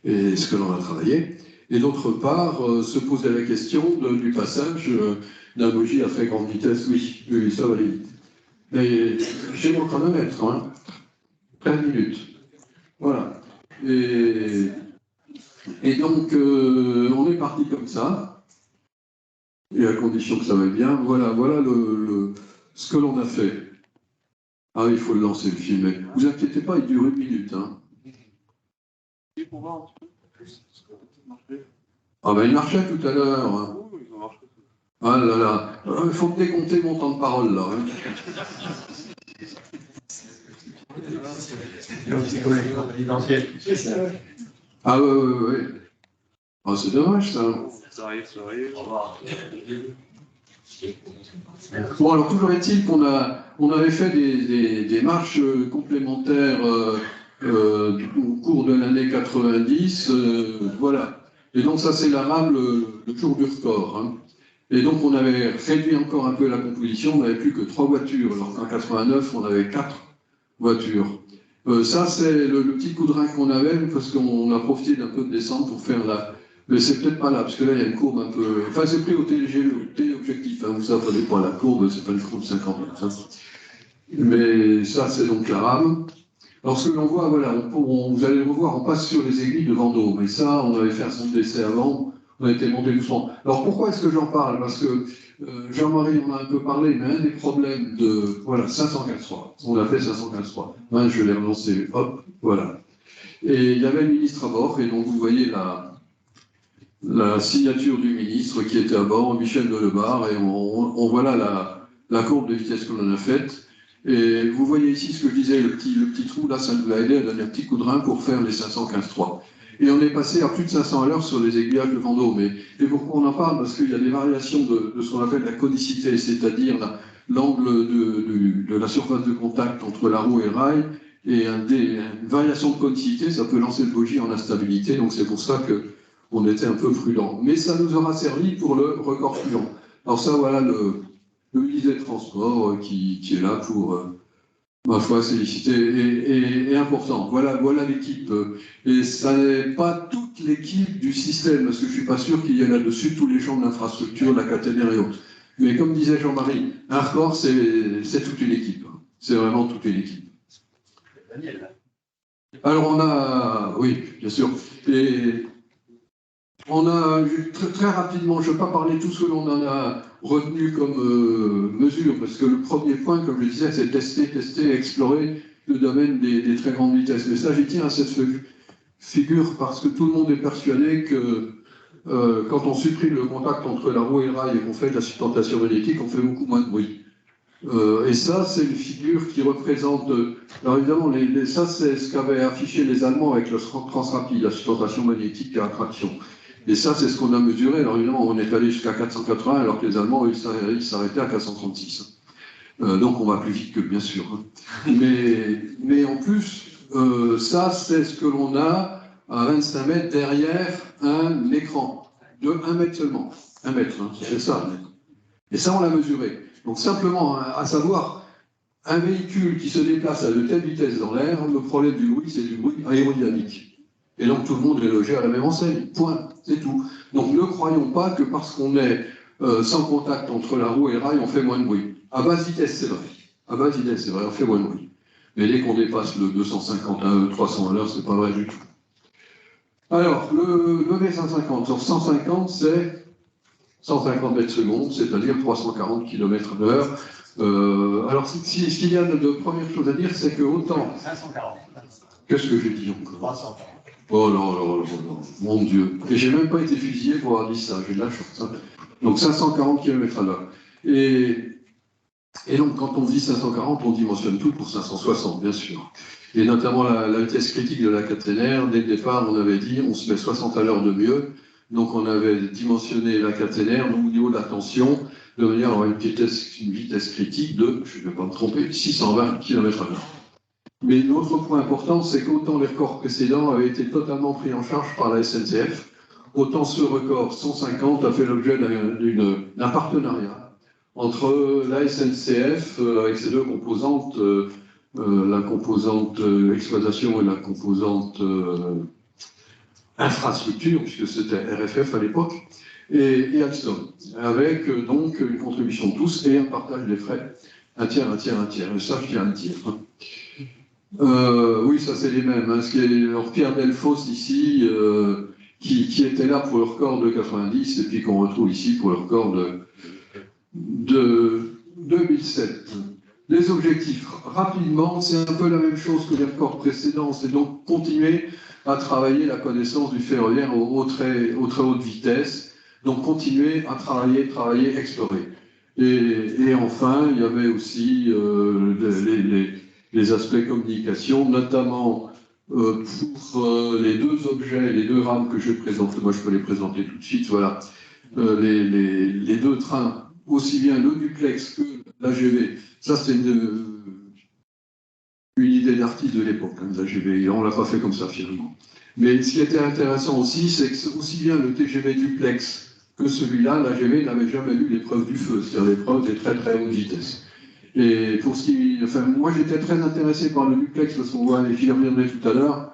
et ce que l'on a travaillé, et d'autre part, se poser la question du passage d'un logis à très grande vitesse. Oui, ça va aller vite. Mais j'ai mon chronomètre, hein, 13 minutes. Voilà. Et donc, on est parti comme ça, et à condition que ça va bien. Voilà ce que l'on a fait. Ah, il faut le lancer, le film. Mais vous inquiétez pas, il dure 1 minute. Hein. Ah ben il marchait tout à l'heure. Hein. Ah là là, il faut me décompter mon temps de parole là. Hein. Ah ouais. Ah c'est dommage ça. Ça arrive. Bon alors toujours est-il qu'on avait fait des marches complémentaires au cours de l'année 90, voilà. Et donc ça c'est la rame le jour du record. Hein. Et donc on avait réduit encore un peu la composition, on n'avait plus que 3 voitures, alors qu'en 89 on avait 4 voitures. Ça c'est le petit coup de rein qu'on avait, parce qu'on a profité d'un peu de descente pour faire la... Mais c'est peut-être pas là, parce que là il y a une courbe un peu... Enfin c'est pris au téléobjectif, hein, vous savez pas la courbe, c'est pas une courbe 50 mètres. Hein. Mais ça c'est donc la rame. Lorsque l'on voit, voilà, vous allez le revoir, on passe sur les aiguilles de Vendôme, et ça, on avait fait un centre d'essai avant, on a été monté doucement. Alors pourquoi est-ce que j'en parle? Parce que Jean-Marie en a un peu parlé, mais un des problèmes de, voilà, 543, on a fait 543, hein, je l'ai relancé, hop, voilà. Et il y avait le ministre à bord, et donc vous voyez la signature du ministre qui était à bord, Michel Delebarre, et on voit là la courbe de vitesse que l'on a faite. Et vous voyez ici ce que je disais, le petit trou, là, ça nous a aidé à donner un petit coup de rein pour faire les 515.3. Et on est passé à plus de 500 à l'heure sur les aiguillages de Vendôme. Et pourquoi on en parle? Parce qu'il y a des variations de ce qu'on appelle la conicité, c'est-à-dire l'angle de la surface de contact entre la roue et le rail. Et une variation de conicité, ça peut lancer le bogie en instabilité, donc c'est pour ça qu'on était un peu prudent. Mais ça nous aura servi pour le record suivant. Alors ça, voilà le ministre des Transports qui est là pour, ma foi, féliciter et important. Voilà l'équipe. Et ça n'est pas toute l'équipe du système, parce que je ne suis pas sûr qu'il y ait là-dessus tous les gens de l'infrastructure, de la caténaire et autres. Mais comme disait Jean-Marie, un record, c'est toute une équipe. C'est vraiment toute une équipe. Alors on a, oui, bien sûr, et on a très rapidement, je ne vais pas parler de tout ce que l'on en a retenu comme mesure, parce que le premier point, comme je disais, c'est tester, explorer le domaine des très grandes vitesses. Mais ça, j'y tiens à cette figure parce que tout le monde est persuadé que quand on supprime le contact entre la roue et le rail et qu'on fait de la sustentation magnétique, on fait beaucoup moins de bruit. Et ça, c'est une figure qui représente... alors évidemment, ça, c'est ce qu'avaient affiché les Allemands avec le transrapide, la sustentation magnétique et attraction. Et ça, c'est ce qu'on a mesuré. Alors évidemment, on est allé jusqu'à 480, alors que les Allemands, ils s'arrêtaient à 436. Donc on va plus vite que bien sûr. Hein. Mais en plus, ça, c'est ce que l'on a à 25 mètres derrière un écran, de 1 mètre seulement. 1 mètre, hein, c'est ça. 1 mètre. Et ça, on l'a mesuré. Donc simplement, à savoir, un véhicule qui se déplace à de telles vitesses dans l'air, le problème du bruit, c'est du bruit aérodynamique. Et donc tout le monde est logé à la même enseigne. Point. C'est tout. Donc ne croyons pas que parce qu'on est sans contact entre la roue et le rail, on fait moins de bruit. À basse vitesse, c'est vrai. À basse vitesse, c'est vrai, on fait moins de bruit. Mais dès qu'on dépasse le 250 à 300 à l'heure, c'est pas vrai du tout. Alors, le V150 sur 150, c'est 150 mètres secondes, c'est-à-dire 340 km/h. Alors, ce qu'il y a de première chose à dire, c'est que autant... 540. Qu'est-ce que j'ai dit encore? 340. Oh là, mon Dieu. Et j'ai même pas été fusillé pour avoir dit ça, j'ai de la chance. Hein. Donc 540 km/h. Et donc, quand on dit 540, on dimensionne tout pour 560, bien sûr. Et notamment la vitesse critique de la caténaire, dès le départ, on avait dit, on se met 60 à l'heure de mieux. Donc, on avait dimensionné la caténaire, donc au niveau de la tension, de manière à avoir une vitesse critique de, je ne vais pas me tromper, 620 km/h. Mais l'autre point important, c'est qu'autant les records précédents avaient été totalement pris en charge par la SNCF, autant ce record 150 a fait l'objet d'un partenariat entre la SNCF, avec ses deux composantes, la composante exploitation et la composante infrastructure, puisque c'était RFF à l'époque, et Alstom, avec donc une contribution de tous et un partage des frais, un tiers, et ça je tiens à le dire. Oui, ça c'est les mêmes, hein. Ce qui est alors, Pierre Delfos ici, qui était là pour le record de 90, et puis qu'on retrouve ici pour le record de 2007. Les objectifs, rapidement, c'est un peu la même chose que les records précédents, c'est donc continuer à travailler la connaissance du ferroviaire aux très haute vitesse, donc continuer à travailler, explorer. Et enfin, il y avait aussi les aspects communication, notamment pour les deux objets, les deux rames que je présente, moi je peux les présenter tout de suite, voilà, les deux trains, aussi bien le duplex que l'AGV, ça c'est une idée d'artiste de l'époque, hein, l'AGV, on ne l'a pas fait comme ça finalement. Mais ce qui était intéressant aussi, c'est que aussi bien le TGV duplex que celui-là, l'AGV n'avait jamais eu l'épreuve du feu, c'est-à-dire l'épreuve des très hautes vitesses. Et pour ce qui, enfin, moi j'étais très intéressé par le duplex parce qu'on voit, et j'y reviendrai tout à l'heure,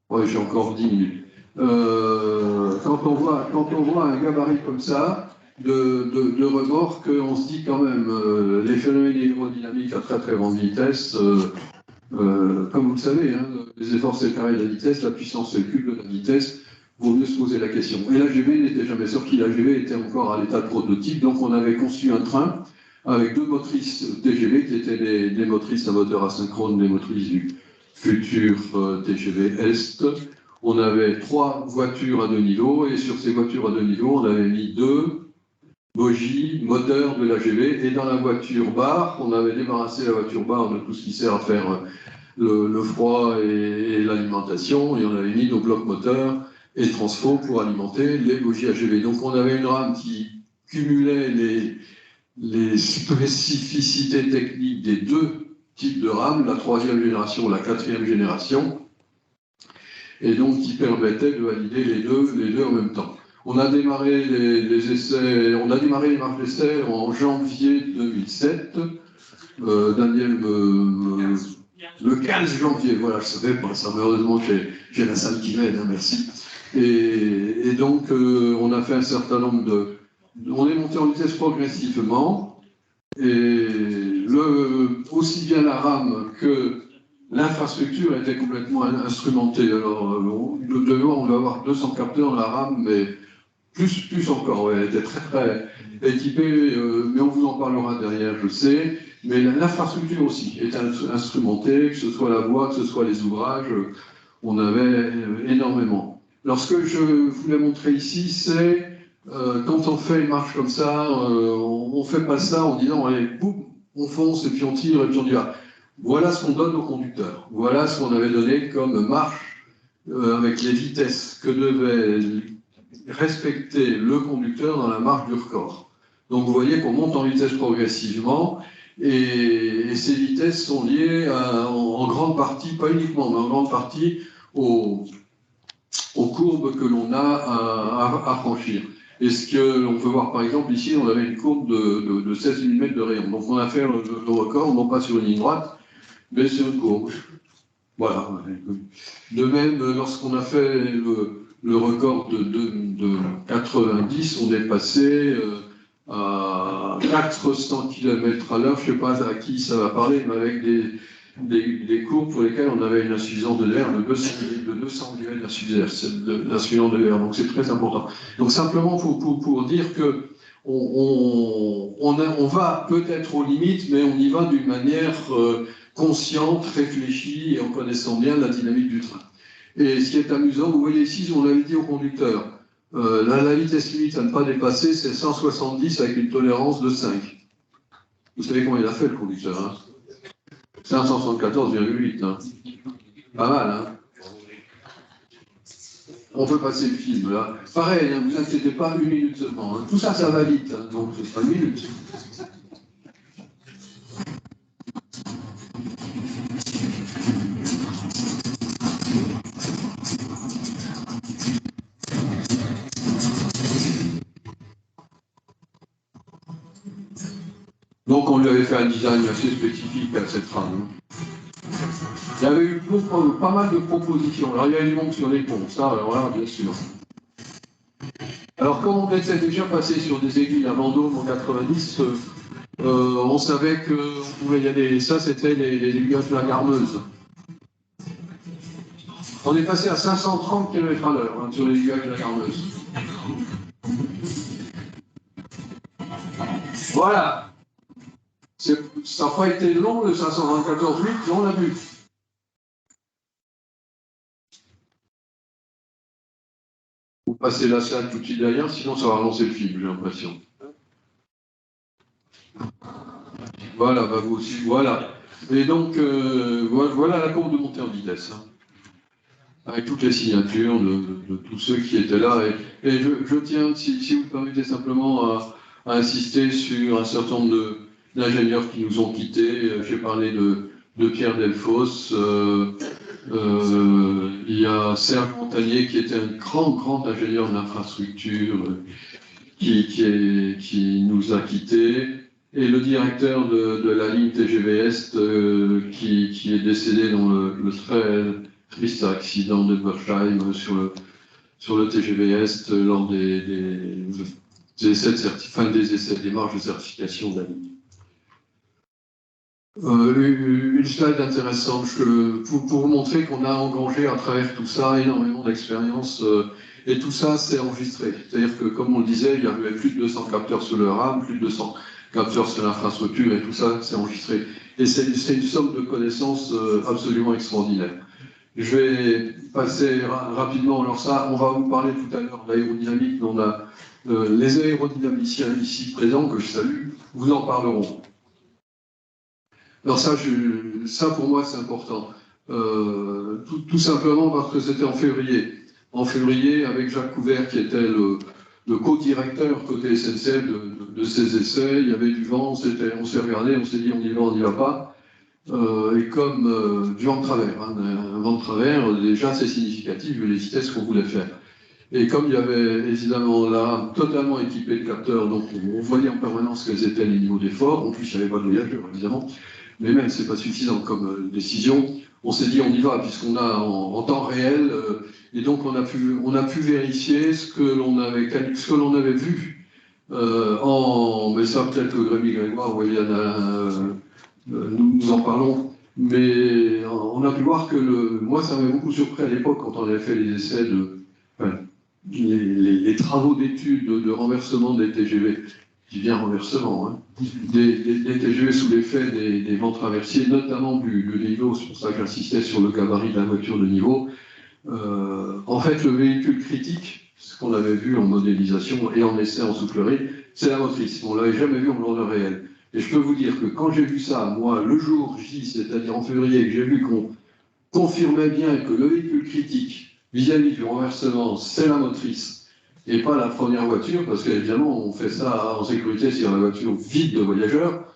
ouais, j'ai encore 10 minutes. Quand on voit un gabarit comme ça, de remorque, on se dit quand même, les phénomènes aérodynamiques à très grande vitesse, comme vous le savez, hein, les efforts c'est le carré de la vitesse, la puissance c'est le cube de la vitesse, vaut mieux se poser la question. Et l'AGV n'était jamais sorti, l'AGV était encore à l'état de prototype, donc on avait conçu un train avec deux motrices TGV qui étaient des motrices à moteur asynchrone, des motrices du futur TGV Est. On avait 3 voitures à 2 niveaux, et sur ces voitures à 2 niveaux, on avait mis 2 bogies moteurs de l'AGV, et dans la voiture bar, on avait débarrassé la voiture bar de tout ce qui sert à faire le froid et l'alimentation, et on avait mis nos blocs moteurs et transfo pour alimenter les bogies AGV. Donc on avait une rame qui cumulait les spécificités techniques des deux types de rames, la 3e génération, la 4e génération, et donc qui permettait de valider les deux en même temps. On a démarré les essais, on a démarré les marches d'essai en janvier 2007. Daniel le 15 janvier, voilà, je savais pas ça, mais heureusement j'ai la salle qui m'aide, hein, merci. Et donc on a fait un certain nombre on est monté en vitesse progressivement, et aussi bien la rame que l'infrastructure était complètement instrumentée. Alors, de loin, on va avoir 200 capteurs dans la rame, mais plus encore, ouais, elle était très équipée, mais on vous en parlera derrière, je sais. Mais l'infrastructure aussi est instrumentée, que ce soit la voie, que ce soit les ouvrages, on avait énormément. Alors ce que je voulais montrer ici, c'est quand on fait une marche comme ça, on fait pas ça en disant allez, boum, on fonce et puis on tire et puis on dit ah, voilà ce qu'on donne aux conducteurs. Voilà ce qu'on avait donné comme marche avec les vitesses que devait respecter le conducteur dans la marche du record. Donc vous voyez qu'on monte en vitesse progressivement et ces vitesses sont liées en grande partie, pas uniquement, mais en grande partie aux courbes que l'on a à franchir. Et ce que l'on peut voir par exemple ici, on avait une courbe de 16 mm de rayon. Donc on a fait le record, non pas sur une ligne droite, mais sur une courbe. Voilà. De même, lorsqu'on a fait le record de 90, on est passé à 400 km à l'heure. Je ne sais pas à qui ça va parler, mais avec des courbes pour lesquelles on avait une insuffisance de l'air de 200 mm d'insuffisance de l'air. Donc c'est très important. Donc simplement pour dire que on va peut-être aux limites, mais on y va d'une manière consciente, réfléchie et en connaissant bien la dynamique du train. Et ce qui est amusant, vous voyez ici, on l'avait dit au conducteur, la vitesse limite à ne pas dépasser, c'est 170 avec une tolérance de 5. Vous savez combien il a fait le conducteur, hein? 574,8. Hein. Pas mal, hein? On peut passer le film, là. Pareil, hein, vous inquiétez pas, 1 minute seulement. Hein. Tout ça, ça va vite, hein, donc ce sera 1 minute. Donc on lui avait fait un design assez spécifique à cette rame. Il y avait eu pas mal de propositions. Alors il y a du monde sur les ponts, ça, alors là, bien sûr. Alors comme on était déjà passé sur des aiguilles à Vendôme en 90, on savait qu'on pouvait y aller. Ça, c'était les aiguillages de la Garmeuse. On est passé à 530 km à l'heure sur les aiguillages de la Garmeuse. Voilà. Ça n'a pas été long, le 524,8, on l'a vu. Vous passez la salle tout de suite derrière, sinon ça va relancer le film, j'ai l'impression. Voilà, bah vous aussi, voilà. Et donc, voilà la courbe de montée en vitesse. Hein. Avec toutes les signatures de tous ceux qui étaient là. Et je tiens, si vous me permettez simplement, à insister sur un certain nombre d'ingénieurs qui nous ont quittés. J'ai parlé de Pierre Delphos. Il y a Serge Montagnier qui était un grand ingénieur de l'infrastructure qui nous a quittés. Et le directeur de la ligne TGV Est qui est décédé dans le très triste accident de Bersheim sur le TGV Est lors des essais des marges de certification de la ligne. Une slide intéressante pour vous montrer qu'on a engrangé à travers tout ça énormément d'expérience et tout ça c'est enregistré. C'est-à-dire que comme on le disait, il y avait plus de 200 capteurs sur le RAM, plus de 200 capteurs sur l'infrastructure et tout ça c'est enregistré. Et c'est une somme de connaissances absolument extraordinaire. Je vais passer rapidement, alors ça on va vous parler tout à l'heure de l'aérodynamique, on a les aérodynamiciens ici présents que je salue, vous en parleront. Alors ça pour moi c'est important, tout simplement parce que c'était en février. En février, avec Jacques Couvert qui était le co-directeur côté SNCF de ces essais, il y avait du vent, on s'est regardé, on s'est dit on y va, on n'y va pas. Et comme du vent de travers, hein, un vent de travers, déjà c'est significatif vu les vitesses qu'on voulait faire. Et comme il y avait évidemment là totalement équipé de capteurs, donc on voyait en permanence quels étaient les niveaux d'effort, en plus il n'y avait pas de voyageurs évidemment. Mais même, ce n'est pas suffisant comme décision. On s'est dit, on y va, puisqu'on a en temps réel, et donc on a pu vérifier ce que l'on avait vu. Mais ça, peut-être que Grémy Grégoire ou Eliane nous en parlons. Mais on a pu voir que moi, ça m'avait beaucoup surpris à l'époque quand on avait fait les essais les travaux d'études de renversement des TGV. Je dis bien renversement, hein, des TGV sous l'effet des vents traversiers, notamment du niveau. C'est pour ça que j'insistais sur le gabarit de la voiture de niveau. En fait, le véhicule critique, ce qu'on avait vu en modélisation et en essai en soufflerie, c'est la motrice. On ne l'avait jamais vu en grandeur réelle. Et je peux vous dire que quand j'ai vu ça, moi, le jour J, c'est-à-dire en février, que j'ai vu qu'on confirmait bien que le véhicule critique, vis-à-vis du renversement, c'est la motrice, et pas la première voiture, parce qu'évidemment, on fait ça en sécurité sur la voiture vide de voyageurs,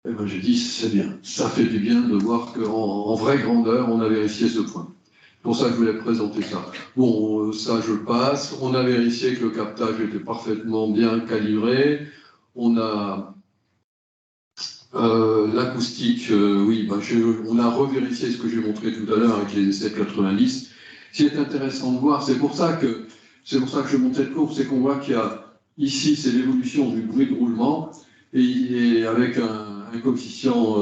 et ben j'ai dit, c'est bien, ça fait du bien de voir qu'en vraie grandeur, on a vérifié ce point. C'est pour ça que je voulais présenter ça. Bon, ça je passe. On a vérifié que le captage était parfaitement bien calibré. On a l'acoustique, oui, on a revérifié ce que j'ai montré tout à l'heure avec les essais 90. Ce qui est intéressant de voir, c'est pour ça que je monte cette courbe, c'est qu'on voit qu'il y a ici, c'est l'évolution du bruit de roulement et avec un coefficient,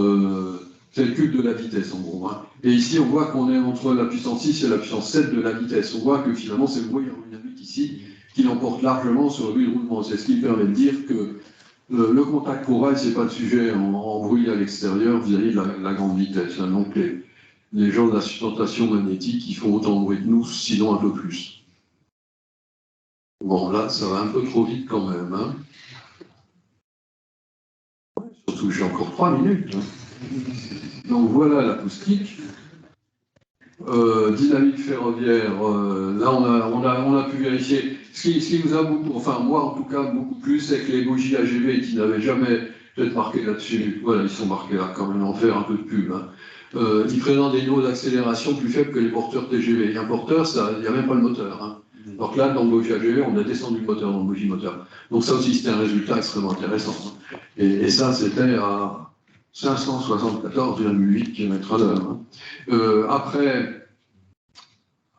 c'est le cube de la vitesse en gros. Hein. Et ici, on voit qu'on est entre la puissance 6 et la puissance 7 de la vitesse. On voit que finalement, c'est le bruit aérodynamique ici qui l'emporte largement sur le bruit de roulement. C'est ce qui permet de dire que le contact pour rail, c'est pas le sujet en bruit à l'extérieur vis-à-vis de la grande vitesse. Hein. Donc les gens de la sustentation magnétique, ils font autant de bruit que nous, sinon un peu plus. Bon, là, ça va un peu trop vite quand même. Hein. Surtout que j'ai encore 3 minutes. Hein. Donc voilà l'acoustique. Dynamique ferroviaire, là on a pu vérifier. Ce qui nous a beaucoup, enfin moi en tout cas beaucoup plus, c'est que les bougies AGV qui n'avaient jamais peut-être marqué là-dessus, voilà, ils sont marqués là quand même, en faire un peu de pub. Hein. Ils présentent des niveaux d'accélération plus faibles que les porteurs TGV. Et un porteur, il n'y a même pas le moteur. Hein. Alors que là, dans le bougie AGV, on a descendu le moteur dans le bougie moteur. Donc ça aussi, c'était un résultat extrêmement intéressant. Hein. Et ça, c'était à 574,8 km/h. Hein.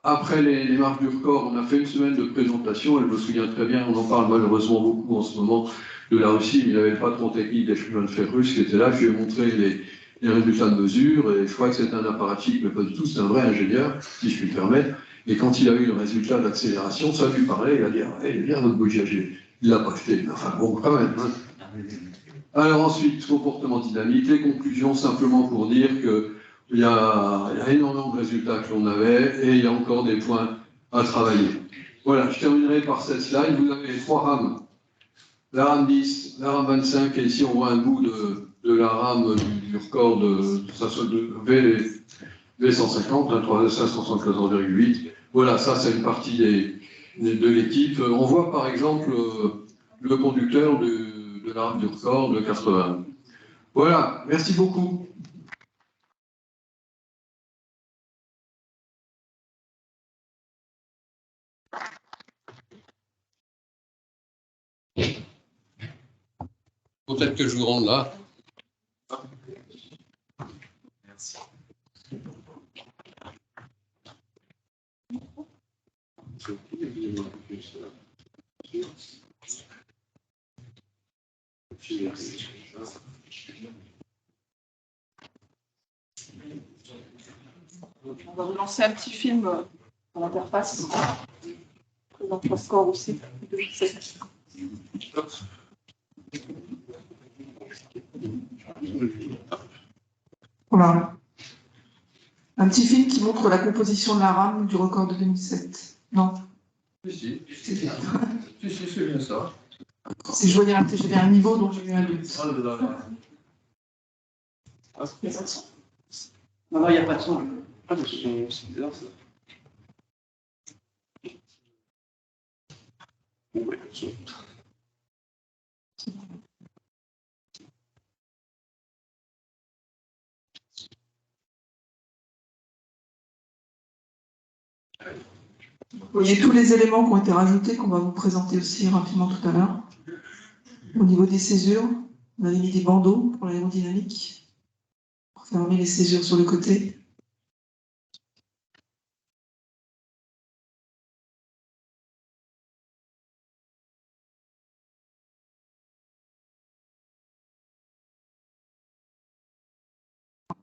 Après les marques du record, on a fait une semaine de présentation, et je me souviens très bien, on en parle malheureusement beaucoup en ce moment de la Russie, mais il y avait le patron technique des chemins de fer russes qui était là, je lui ai montré les résultats de mesure, et je crois que c'était un apparatchik, mais pas du tout, c'est un vrai ingénieur, si je puis me permettre, et quand il a eu le résultat d'accélération, ça lui parlait, il a dit, ah, il est bien votre bougie AG. Il l'a pas acheté, mais enfin bon, quand même. Hein. Alors ensuite, comportement dynamique, les conclusions, simplement pour dire que il y a énormément de résultats que l'on avait et il y a encore des points à travailler. Voilà, je terminerai par cette slide. Vous avez les 3 rames. La rame 10, la rame 25, et ici on voit un bout de la rame du record de V150, 574,8. Voilà, ça c'est une partie de l'équipe. On voit par exemple le conducteur de la rame du record de 80. Voilà, merci beaucoup. Peut-être que je vous rende là. Merci. On va vous lancer un petit film dans l'interface. Présente le score aussi. Voilà. Un petit film qui montre la composition de la rame du record de 2007. Non? Si, c'est bien ça. Si je voyais un TGV à un niveau, donc j'ai eu un doute. Non, il n'y a pas de son. Ah, c'est bizarre ça. Vous voyez tous les éléments qui ont été rajoutés, qu'on va vous présenter aussi rapidement tout à l'heure. Au niveau des césures, on avait mis des bandeaux pour l'aérodynamique, pour fermer les césures sur le côté.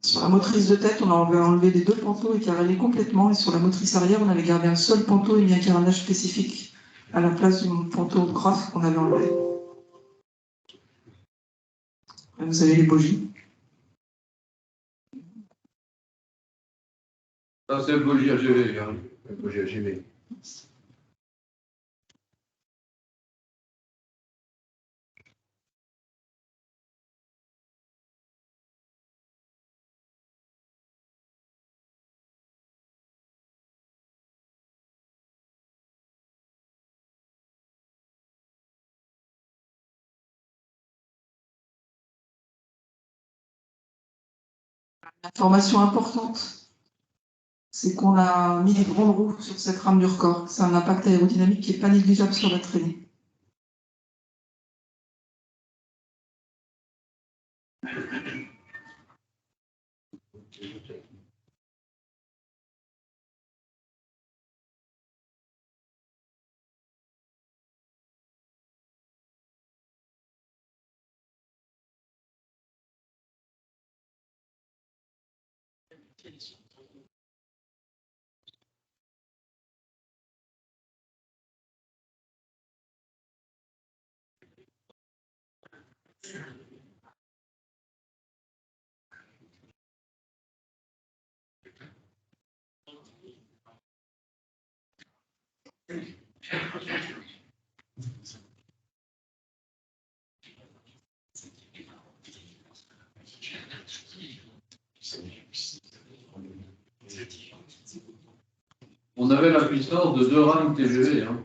Sur la motrice de tête, on avait enlevé les deux panteaux et carénés complètement, et sur la motrice arrière, on avait gardé un seul panteau et mis un carénage spécifique à la place du panteau graphe qu'on avait enlevé. Vous avez les bogies. Ça, c'est le bogie AGV, hein. Le bogie AGV. Information importante, c'est qu'on a mis des grandes roues sur cette rame du record. C'est un impact aérodynamique qui n'est pas négligeable sur la traînée. On avait la puissance de 2 rames TGV. Hein.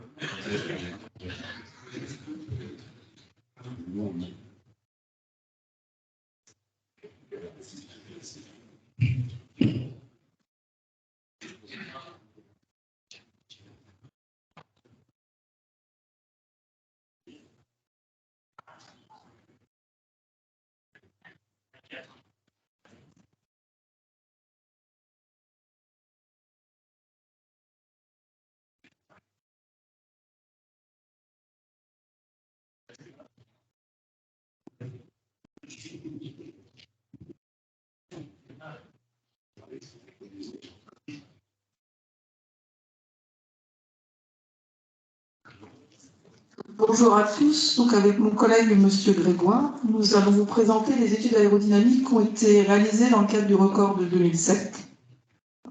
Bonjour à tous. Donc avec mon collègue Monsieur Grégoire, nous allons vous présenter les études aérodynamiques qui ont été réalisées dans le cadre du record de 2007.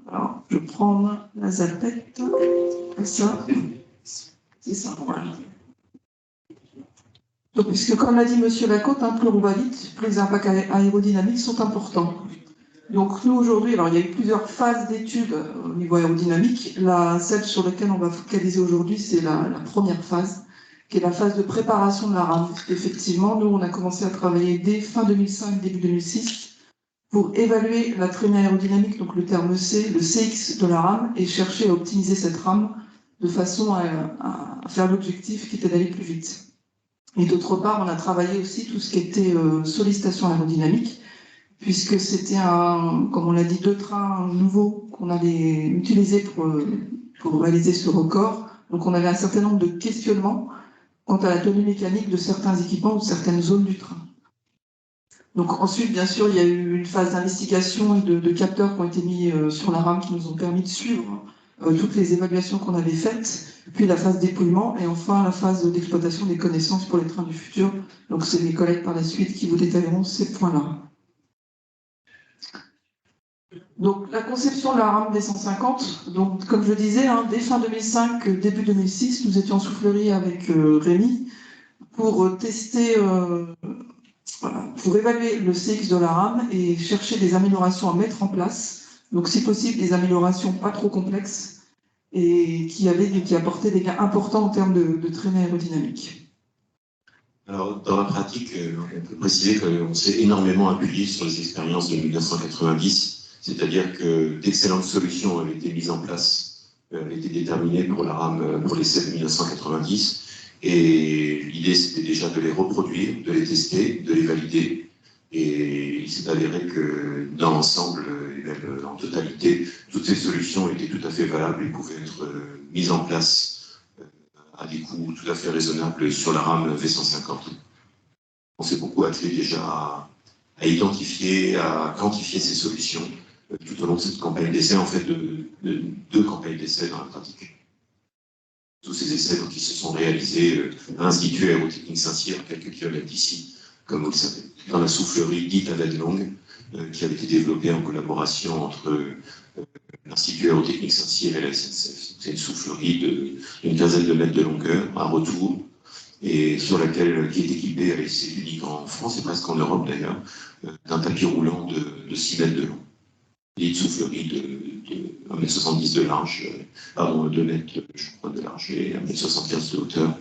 Alors, je prends la zapette. Ça, c'est ça. Voilà. Donc, puisque comme l'a dit Monsieur Lacote, plus on va vite, plus les impacts aérodynamiques sont importants. Donc nous aujourd'hui, alors il y a eu plusieurs phases d'études au niveau aérodynamique. Celle sur laquelle on va focaliser aujourd'hui, c'est la première phase, qui est la phase de préparation de la rame. Effectivement, nous on a commencé à travailler dès fin 2005, début 2006, pour évaluer la traînée aérodynamique, donc le terme C, le CX de la rame, et chercher à optimiser cette rame de façon à faire l'objectif qui était d'aller plus vite. Et d'autre part, on a travaillé aussi tout ce qui était sollicitation aérodynamique, puisque c'était, comme on l'a dit, 2 trains nouveaux qu'on allait utiliser pour réaliser ce record. Donc on avait un certain nombre de questionnements quant à la tenue mécanique de certains équipements ou de certaines zones du train. Donc ensuite, bien sûr, il y a eu une phase d'investigation et de capteurs qui ont été mis sur la rame qui nous ont permis de suivre toutes les évaluations qu'on avait faites, puis la phase dépouillement et enfin la phase d'exploitation des connaissances pour les trains du futur. Donc c'est mes collègues par la suite qui vous détailleront ces points-là. Donc la conception de la rame D150, donc comme je disais, dès fin 2005, début 2006, nous étions en soufflerie avec Rémi pour tester, pour évaluer le CX de la rame et chercher des améliorations à mettre en place. Donc si possible des améliorations pas trop complexes et qui apportaient des gains importants en termes de traînée aérodynamique. Alors, dans la pratique, on peut préciser qu'on s'est énormément appuyé sur les expériences de 1990, c'est-à-dire que d'excellentes solutions avaient été mises en place, avaient été déterminées pour la rame, pour l'essai de 1990, et l'idée c'était déjà de les reproduire, de les tester, de les valider, et il s'est avéré que dans l'ensemble, et même en totalité, toutes ces solutions étaient tout à fait valables et pouvaient être mises en place à des coûts tout à fait raisonnables sur la rame V150. On s'est beaucoup attelé déjà à identifier, à quantifier ces solutions tout au long de cette campagne d'essai, en fait de 2 campagnes d'essai dans la pratique. Tous ces essais qui se sont réalisés à l'Institut aérotechnique Saint-Cyr, à quelques kilomètres d'ici, comme vous le savez, dans la soufflerie dite à Ned Long, qui avait été développée en collaboration entre l'Institut aérotechnique Saint-Cyr et la SNCF. C'est une soufflerie d'une quinzaine de mètres de longueur, à retour, et sur laquelle, qui est équipée, et c'est unique en France et presque en Europe d'ailleurs, d'un tapis roulant de 6 mètres de long. Une soufflerie de 1,70 m de large, pardon, 2 mètres, je crois, de large et 1,75 m de hauteur,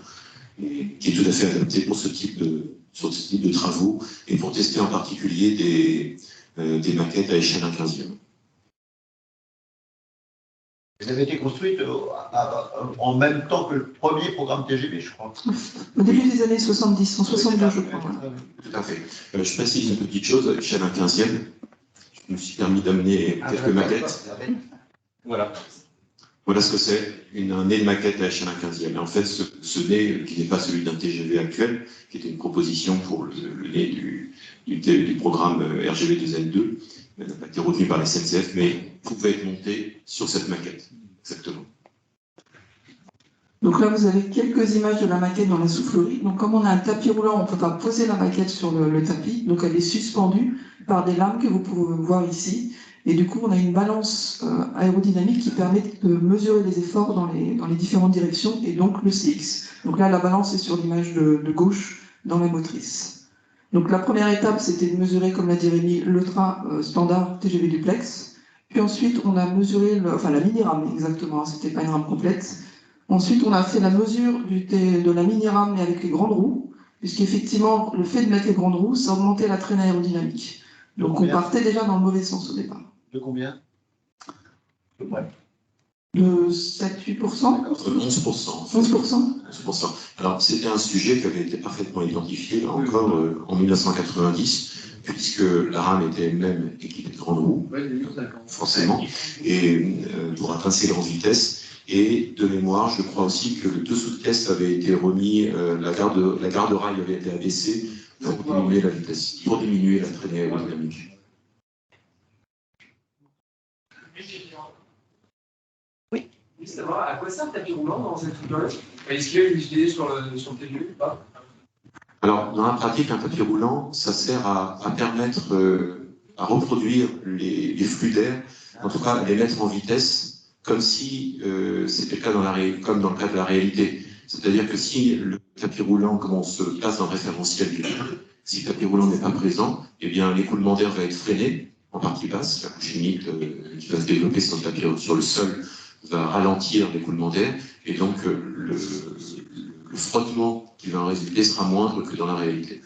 et qui est tout à fait adapté pour ce type de travaux et pour tester en particulier des maquettes à échelle 1/15e. Elle avait été construite en même temps que le premier programme TGV, je crois. Au début des années 70, en 72, je crois. Tout à fait. Je précise une petite chose, à l'échelle 1/15e, je me suis permis d'amener quelques maquettes. Voilà. Voilà ce que c'est, un nez de maquette à échelle 1/15e. Et en fait, ce nez, qui n'est pas celui d'un TGV actuel, qui était une proposition pour le nez du programme RGV 2N2, n'a pas été retenu par la SNCF, mais pouvait être monté sur cette maquette. Exactement. Donc là, vous avez quelques images de la maquette dans la soufflerie. Donc comme on a un tapis roulant, on ne peut pas poser la maquette sur le tapis. Donc elle est suspendue par des lames que vous pouvez voir ici. Et du coup, on a une balance aérodynamique qui permet de mesurer les efforts dans les différentes directions et donc le CX. Donc là, la balance est sur l'image de gauche dans la motrice. Donc la première étape, c'était de mesurer, comme l'a dit Rémi, le train standard TGV duplex. Puis ensuite, on a mesuré, la mini-rame exactement, c'était pas une rame complète. Ensuite, on a fait la mesure de la mini-rame mais avec les grandes roues, puisqu'effectivement, le fait de mettre les grandes roues, ça augmentait la traînée aérodynamique. Donc on partait déjà dans le mauvais sens au départ. De combien? De 7-8%. 11%. 11%. Alors, c'était un sujet qui avait été parfaitement identifié, là encore, en 1990, puisque la rame était elle-même équipée de grandes roues, forcément, et pour atteindre ces grandes vitesses. Et de mémoire, je crois aussi que le dessous de caisse avait été remis, la garde rail avait été abaissée pour diminuer la vitesse, pour diminuer la traînée aérodynamique. Oui. Juste savoir à quoi sert le tapis roulant dans cette soufflerie? Est-ce qu'il est utilisé sur le TGV ou pas? Alors, dans la pratique, un tapis roulant, ça sert à permettre, à reproduire les flux d'air, en tout cas à les mettre en vitesse, comme si c'était le cas comme dans le cas de la réalité. C'est-à-dire que si le tapis roulant, comme on se place dans le référentiel du train, si le tapis roulant n'est pas présent, eh bien l'écoulement d'air va être freiné, en partie basse, la couche humide qui va se développer sur le sol va ralentir l'écoulement d'air, et donc le frottement qui va en résulter sera moindre que dans la réalité.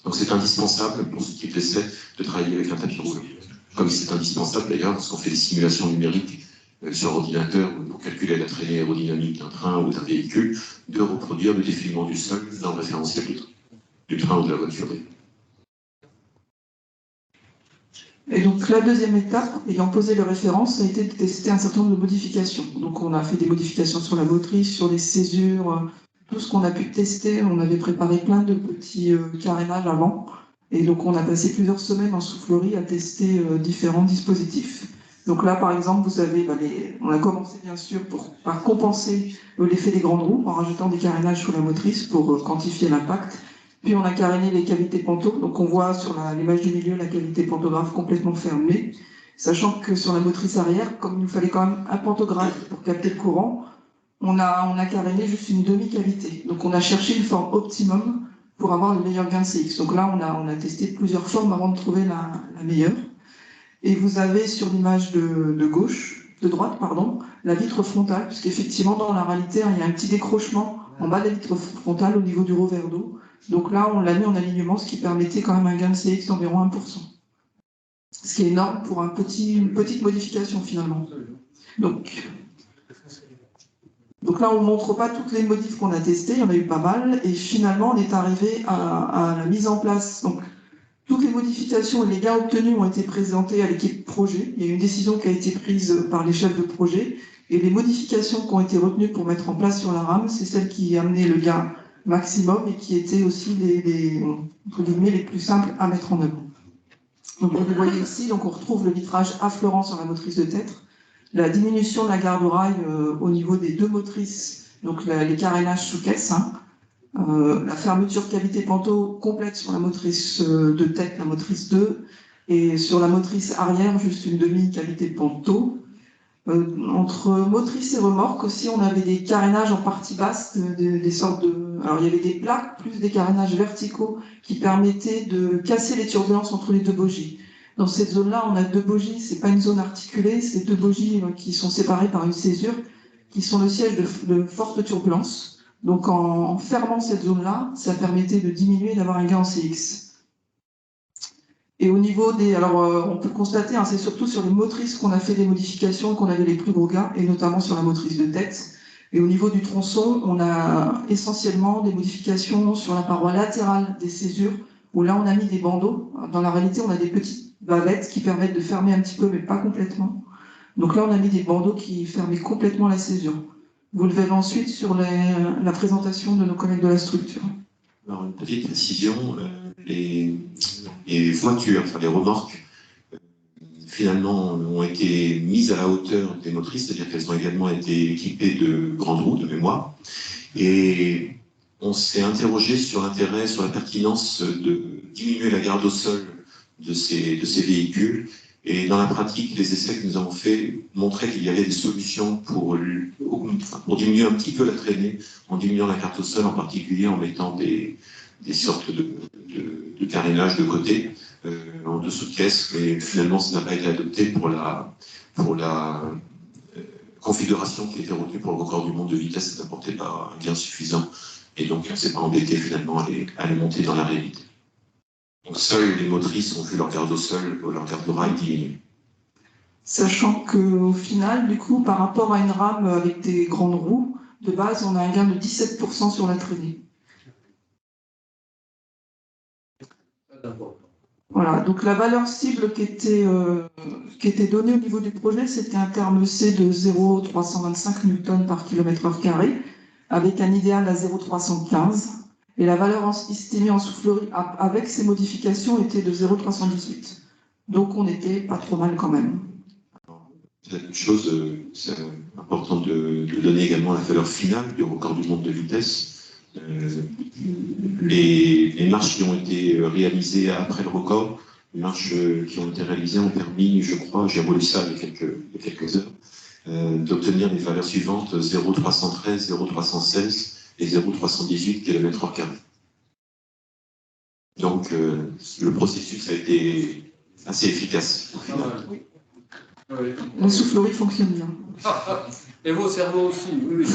Donc c'est indispensable pour ce type d'essai de travailler avec un tapis roulant. Comme c'est indispensable d'ailleurs lorsqu'on fait des simulations numériques sur ordinateur pour calculer la traînée aérodynamique d'un train ou d'un véhicule, de reproduire le défilement du sol dans le référentiel du train ou de la voiture. Et donc la deuxième étape, ayant posé le référence, a été de tester un certain nombre de modifications. Donc on a fait des modifications sur la motrice, sur les césures, tout ce qu'on a pu tester. On avait préparé plein de petits carénages avant. Et donc on a passé plusieurs semaines en soufflerie à tester différents dispositifs. Donc là, par exemple, vous avez, on a commencé bien sûr par compenser l'effet des grandes roues en rajoutant des carénages sous la motrice pour quantifier l'impact. Puis on a caréné les cavités panto. Donc on voit sur l'image du milieu la cavité pantographe complètement fermée, sachant que sur la motrice arrière, comme il nous fallait quand même un pantographe pour capter le courant, on a caréné juste une demi-cavité. Donc on a cherché une forme optimum pour avoir le meilleur gain CX. Donc là, on a testé plusieurs formes avant de trouver la meilleure. Et vous avez sur l'image de droite, la vitre frontale, puisqu'effectivement, dans la réalité, il y a un petit décrochement en bas de la vitre frontale au niveau du revers d'eau. Donc là, on l'a mis en alignement, ce qui permettait quand même un gain de CX d'environ 1%. Ce qui est énorme pour une petite modification, finalement. Donc là, on ne montre pas toutes les modifs qu'on a testées, il y en a eu pas mal, et finalement, on est arrivé à la mise en place. Donc, toutes les modifications et les gains obtenus ont été présentés à l'équipe projet. Il y a eu une décision qui a été prise par les chefs de projet. Et les modifications qui ont été retenues pour mettre en place sur la rame, c'est celles qui amenaient le gain maximum et qui étaient aussi les plus simples à mettre en œuvre. Donc vous voyez ici, donc on retrouve le vitrage affleurant sur la motrice de Tertre, la diminution de la garde au rail au niveau des deux motrices, donc les carénages sous caisse, hein, la fermeture cavité Pantot complète sur la motrice de tête, la motrice 2, et sur la motrice arrière, juste une demi-cavité Pantot. Entre motrice et remorque aussi, on avait des carénages en partie basse, des sortes de... Alors il y avait des plaques, plus des carénages verticaux qui permettaient de casser les turbulences entre les deux bogies. Dans cette zone-là, on a deux bogies, c'est pas une zone articulée, c'est deux bogies qui sont séparées par une césure, qui sont le siège de fortes turbulences. Donc en fermant cette zone-là, ça permettait de diminuer et d'avoir un gain en CX. Et au niveau des... Alors on peut constater, hein, c'est surtout sur les motrices qu'on a fait des modifications et qu'on avait les plus gros gains, et notamment sur la motrice de tête. Et au niveau du tronçon, on a essentiellement des modifications sur la paroi latérale des césures, où là on a mis des bandeaux. Dans la réalité, on a des petites bavettes qui permettent de fermer un petit peu, mais pas complètement. Donc là, on a mis des bandeaux qui fermaient complètement la césure. Vous le verrez ensuite sur la présentation de nos collègues de la structure. Alors, une petite précision, les voitures, enfin les remorques, finalement ont été mises à la hauteur des motrices, c'est-à-dire qu'elles ont également été équipées de grandes roues de mémoire. Et on s'est interrogé sur l'intérêt, sur la pertinence de diminuer la garde au sol de ces véhicules. Et dans la pratique, les essais que nous avons faits montraient qu'il y avait des solutions pour diminuer un petit peu la traînée, en diminuant la garde au sol, en particulier en mettant des sortes de carénage de côté, en dessous de caisse, mais finalement ça n'a pas été adopté pour la configuration qui était retenue pour le record du monde de vitesse, ça n'apportait pas un gain suffisant, et donc on ne s'est pas embêté finalement à les monter dans la réalité. Donc seules les motrices ont vu leur garde au sol, leur garde au rail diminuer. Sachant qu'au final, du coup, par rapport à une rame avec des grandes roues, de base, on a un gain de 17% sur la traînée. Voilà, donc la valeur cible qui était donnée au niveau du projet, c'était un terme C de 0,325 Newton par km/h, avec un idéal à 0,315. Et la valeur estimée en soufflerie avec ces modifications était de 0,318. Donc on n'était pas trop mal quand même. C'est une chose, c'est important de donner également la valeur finale du record du monde de vitesse. Les marches qui ont été réalisées après le record, les marches qui ont été réalisées ont permis, je crois, j'ai relu ça il y a quelques heures, d'obtenir les valeurs suivantes 0,313, 0,316 et 0,318 km/h. Donc le processus a été assez efficace au final. La soufflerie fonctionne bien. Et vos cerveaux aussi, oui.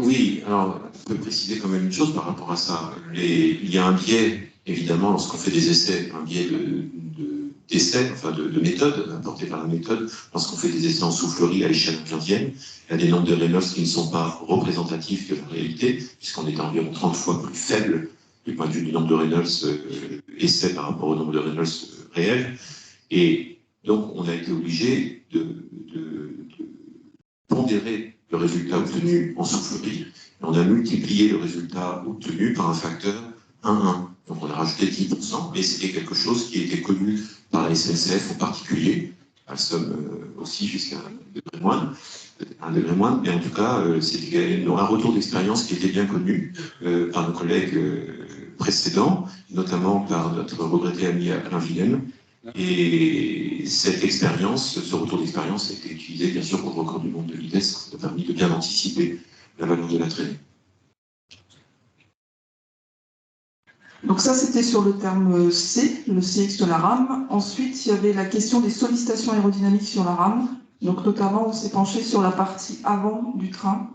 Oui, alors on peut préciser quand même une chose par rapport à ça. Il y a un biais, évidemment, lorsqu'on fait des essais, un biais d'essai, enfin de méthode, apporté par la méthode, lorsqu'on fait des essais en soufflerie à l'échelle 15e, il y a des nombres de Reynolds qui ne sont pas représentatifs de la réalité, puisqu'on est environ 30 fois plus faible du point de vue du nombre de Reynolds essais par rapport au nombre de Reynolds réels. Et donc, on a été obligé de pondérer le résultat obtenu en soufflerie. Et on a multiplié le résultat obtenu par un facteur 1,1. Donc, on a rajouté 10%, mais c'était quelque chose qui était connu par la SNCF en particulier. Alstom aussi, jusqu'à un degré moindre. Mais en tout cas, c'était un retour d'expérience qui était bien connu par nos collègues précédents, notamment par notre regretté ami Alain Villene. Et cette expérience, ce retour d'expérience a été utilisé bien sûr pour le record du monde de vitesse, ça a permis de bien anticiper la valeur de la traînée. Donc ça, c'était sur le terme C, le CX de la rame. Ensuite, il y avait la question des sollicitations aérodynamiques sur la rame. Donc notamment, on s'est penché sur la partie avant du train.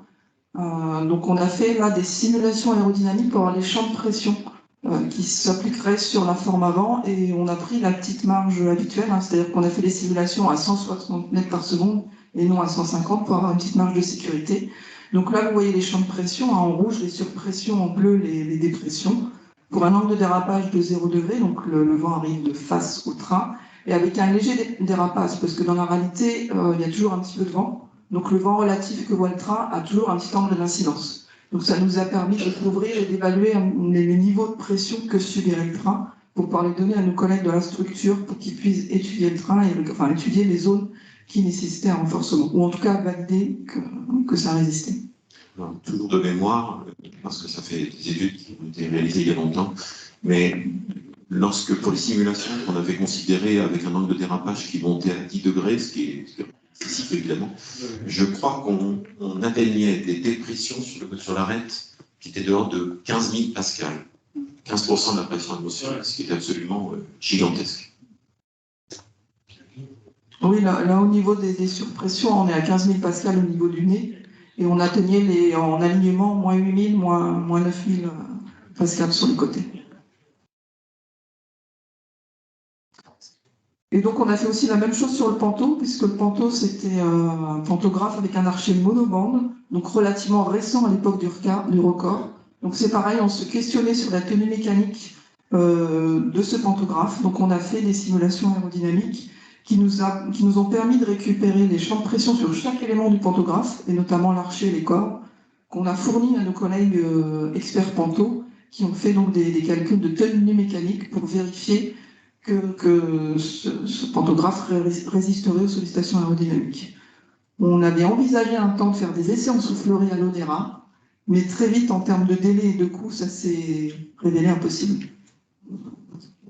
Donc on a fait là des simulations aérodynamiques pour avoir les champs de pression qui s'appliqueraient sur la forme avant, et on a pris la petite marge habituelle, hein, c'est-à-dire qu'on a fait les simulations à 160 mètres par seconde et non à 150 pour avoir une petite marge de sécurité. Donc là, vous voyez les champs de pression, hein, en rouge les surpressions, en bleu les dépressions, pour un angle de dérapage de 0 degré, donc le vent arrive de face au train, et avec un léger dérapage, parce que dans la réalité, il y a toujours un petit peu de vent, donc le vent relatif que voit le train a toujours un petit angle d'incidence. Donc ça nous a permis de couvrir et d'évaluer les niveaux de pression que subirait le train pour pouvoir les donner à nos collègues de la structure pour qu'ils puissent étudier le train, enfin étudier les zones qui nécessitaient un renforcement, ou en tout cas valider que ça résistait. Alors, toujours de mémoire, parce que ça fait des études qui ont été réalisées il y a longtemps, mais lorsque pour les simulations, on avait considéré avec un angle de dérapage qui montait à 10 degrés, ce qui est excessif évidemment, je crois qu'on atteignait des dépressions sur l'arête qui étaient de l'ordre de 15 000 pascal, 15% de la pression atmosphérique, ce qui est absolument gigantesque. Oui, là au niveau des surpressions, on est à 15 000 pascal au niveau du nez, et on atteignait en alignement moins 8 000, moins 9 000 pascal sur les côtés. Et donc on a fait aussi la même chose sur le Panto, puisque le Panto c'était un pantographe avec un archet monobande, donc relativement récent à l'époque du record. Donc c'est pareil, on se questionnait sur la tenue mécanique de ce pantographe. Donc on a fait des simulations aérodynamiques qui nous ont permis de récupérer les champs de pression sur chaque élément du pantographe, et notamment l'archet et les corps, qu'on a fournis à nos collègues experts Panto, qui ont fait donc des calculs de tenue mécanique pour vérifier que ce pantographe résisterait aux sollicitations aérodynamiques. On avait envisagé un temps de faire des essais en soufflerie à l'ONERA, mais très vite, en termes de délai et de coût, ça s'est révélé impossible.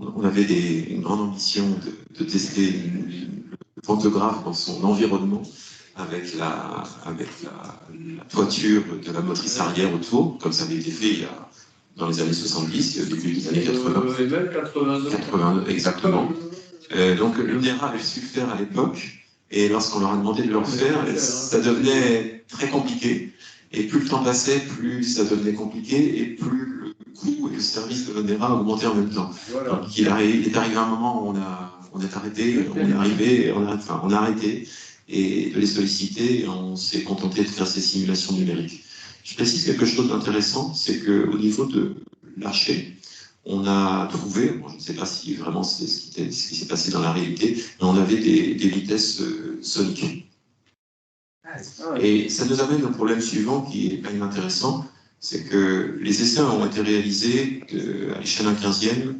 On avait une grande ambition de tester le pantographe dans son environnement avec la toiture de la motrice arrière autour, comme ça avait été fait dans les années 70, au début des années 80. Et même 82. 82, exactement. Donc l'ONERA avait su le faire à l'époque, et lorsqu'on leur a demandé de le refaire, ça devenait très compliqué. Et plus le temps passait, plus ça devenait compliqué, et plus le coût et le service de l'ONERA augmentaient en même temps. Voilà. Donc il est arrivé un moment où on est arrêté, on a arrêté et de les solliciter, et on s'est contenté de faire ces simulations numériques. Je précise quelque chose d'intéressant, c'est qu'au niveau de l'archet, on a trouvé, bon, je ne sais pas si vraiment c'est ce qui s'est passé dans la réalité, mais on avait des vitesses soniques. Et ça nous amène au problème suivant qui est quand même intéressant, c'est que les essais ont été réalisés à l'échelle 1/15e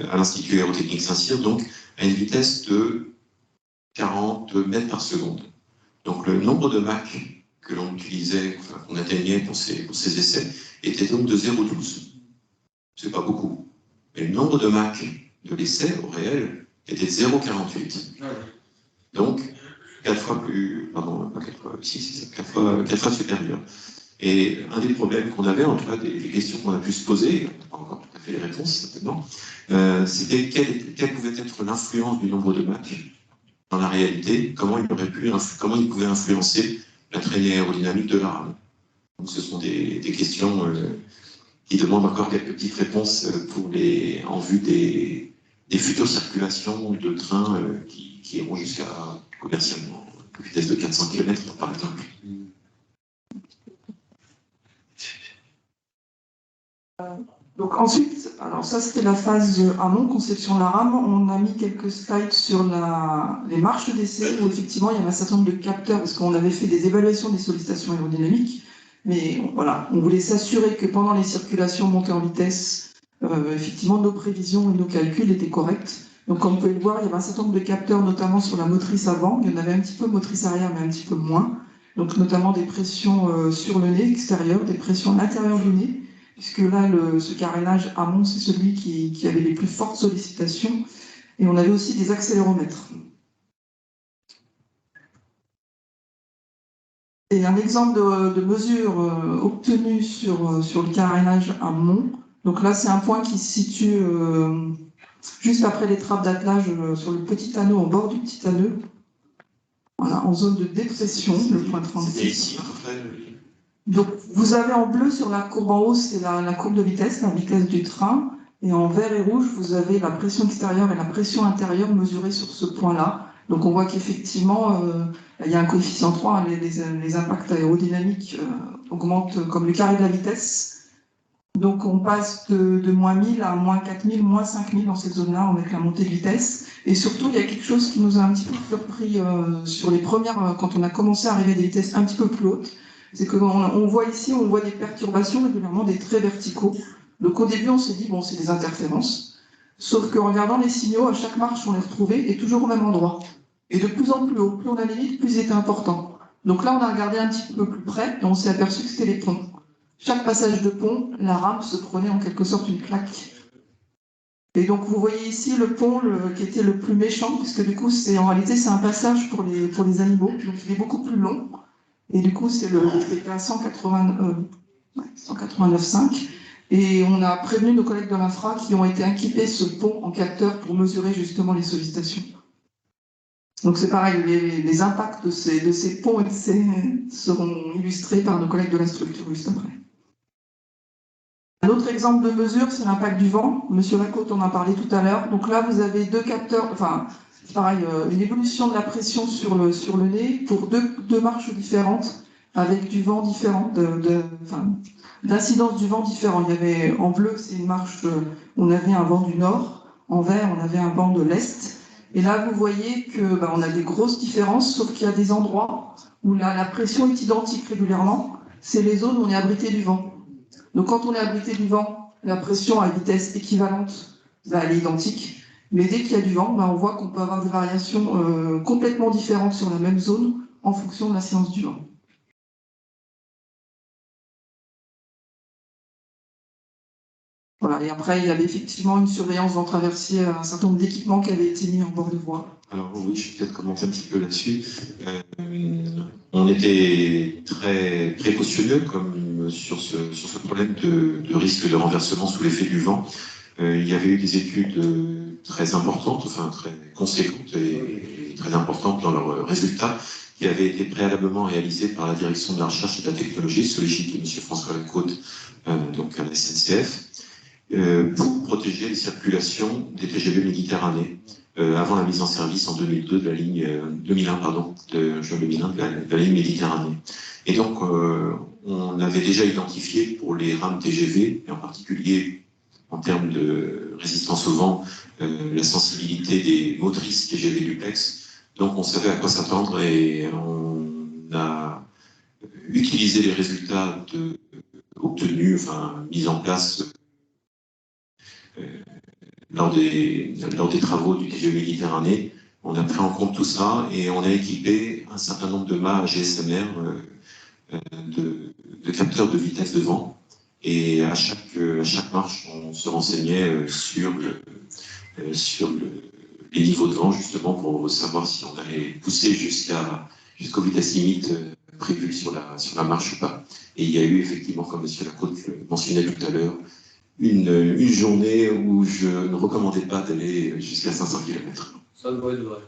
à l'Institut aérotechnique Saint-Cyr, donc à une vitesse de 40 mètres par seconde. Donc le nombre de Mach que l'on utilisait, enfin, qu'on atteignait pour ces essais, était donc de 0,12. C'est pas beaucoup. Mais le nombre de Mach de l'essai au réel était de 0,48. Donc 4 fois plus, pardon, pas 4 fois, si, c'est 4 fois supérieur. Et un des problèmes qu'on avait, en tout cas des questions qu'on a pu se poser, on n'a pas encore tout à fait les réponses certainement, c'était quelle pouvait être l'influence du nombre de Mach dans la réalité, comment il pouvait influencer la traînée aérodynamique de la rame. Donc ce sont des questions qui demandent encore quelques petites réponses en vue des futures circulations de trains qui iront jusqu'à commercialement une vitesse de 400 km par exemple. Donc ensuite, alors ça c'était la phase amont, conception de la rame. On a mis quelques slides sur les marches d'essai où effectivement il y avait un certain nombre de capteurs parce qu'on avait fait des évaluations des sollicitations aérodynamiques. Mais voilà, on voulait s'assurer que pendant les circulations montées en vitesse, effectivement nos prévisions et nos calculs étaient corrects. Donc comme vous pouvez le voir, il y avait un certain nombre de capteurs, notamment sur la motrice avant. Il y en avait un petit peu motrice arrière, mais un petit peu moins. Donc notamment des pressions sur le nez extérieur, des pressions à l'intérieur du nez, puisque là, ce carénage amont, c'est celui qui avait les plus fortes sollicitations. Et on avait aussi des accéléromètres. Et un exemple de mesure obtenue sur le carénage amont. Donc là, c'est un point qui se situe juste après les trappes d'attelage sur le petit anneau, au bord du petit anneau. Voilà, en zone de dépression, le point 36. C'est ici, donc, vous avez en bleu sur la courbe en haut, c'est la courbe de vitesse, la vitesse du train. Et en vert et rouge, vous avez la pression extérieure et la pression intérieure mesurées sur ce point-là. Donc, on voit qu'effectivement, il y a un coefficient 3, les impacts aérodynamiques augmentent comme le carré de la vitesse. Donc, on passe de moins 1000 à moins 4000, moins 5000 dans cette zone-là avec la montée de vitesse. Et surtout, il y a quelque chose qui nous a un petit peu surpris sur les premières, quand on a commencé à arriver à des vitesses un petit peu plus hautes. C'est qu'on voit ici, on voit des perturbations régulièrement, des traits verticaux. Donc au début, on s'est dit, bon, c'est des interférences. Sauf qu'en regardant les signaux, à chaque marche, on les retrouvait, et toujours au même endroit. Et de plus en plus haut, plus on allait vite, plus ils étaient importants. Donc là, on a regardé un petit peu plus près, et on s'est aperçu que c'était les ponts. Chaque passage de pont, la rame se prenait en quelque sorte une claque. Et donc vous voyez ici le pont qui était le plus méchant, puisque du coup, en réalité, c'est un passage pour les animaux, donc il est beaucoup plus long. Et du coup, c'était à 189,5. Et on a prévenu nos collègues de l'Infra qui ont été équipés ce pont en capteur pour mesurer justement les sollicitations. Donc c'est pareil, les impacts de ces ponts seront illustrés par nos collègues de la structure juste après. Un autre exemple de mesure, c'est l'impact du vent. Monsieur Lacote en a parlé tout à l'heure. Donc là, vous avez deux capteurs, enfin, pareil, une évolution de la pression sur le nez pour deux marches différentes, avec du vent différent, d'incidence du vent différent. Il y avait, en bleu, c'est une marche, on avait un vent du nord, en vert, on avait un vent de l'est. Et là, vous voyez que on a des grosses différences, sauf qu'il y a des endroits où la pression est identique régulièrement. C'est les zones où on est abrité du vent. Donc quand on est abrité du vent, la pression à vitesse équivalente, elle est identique. Mais dès qu'il y a du vent, on voit qu'on peut avoir des variations complètement différentes sur la même zone en fonction de l'incidence du vent. Voilà, et après, il y avait effectivement une surveillance vent traversier, un certain nombre d'équipements qui avaient été mis en bord de voie. Alors oui, je vais peut-être commenter un petit peu là-dessus. On était très précautionneux comme sur ce problème de risque de renversement sous l'effet du vent. Il y avait eu des études très importantes, enfin très conséquentes et très importantes dans leurs résultats, qui avaient été préalablement réalisées par la direction de la recherche et de la technologie, sous l'égide de M. François Lacote, donc à la SNCF, pour protéger les circulations des TGV Méditerranée avant la mise en service en 2002 de la ligne 2001 de la ligne Méditerranée. Et donc on avait déjà identifié pour les rames TGV, et en particulier en termes de résistance au vent, la sensibilité des motrices TGV duplex. Donc on savait à quoi s'attendre et on a utilisé les résultats obtenus, enfin mis en place lors des travaux du TGV Méditerranée. On a pris en compte tout ça et on a équipé un certain nombre de mâts GSMR de capteurs de vitesse de vent. Et à chaque marche, on se renseignait sur les niveaux de vent, justement, pour savoir si on allait pousser jusqu'aux vitesses limites prévues sur la marche ou pas. Et il y a eu effectivement, comme M. Lacote le mentionnait tout à l'heure, une journée où je ne recommandais pas d'aller jusqu'à 500 km. Ça devrait être vrai.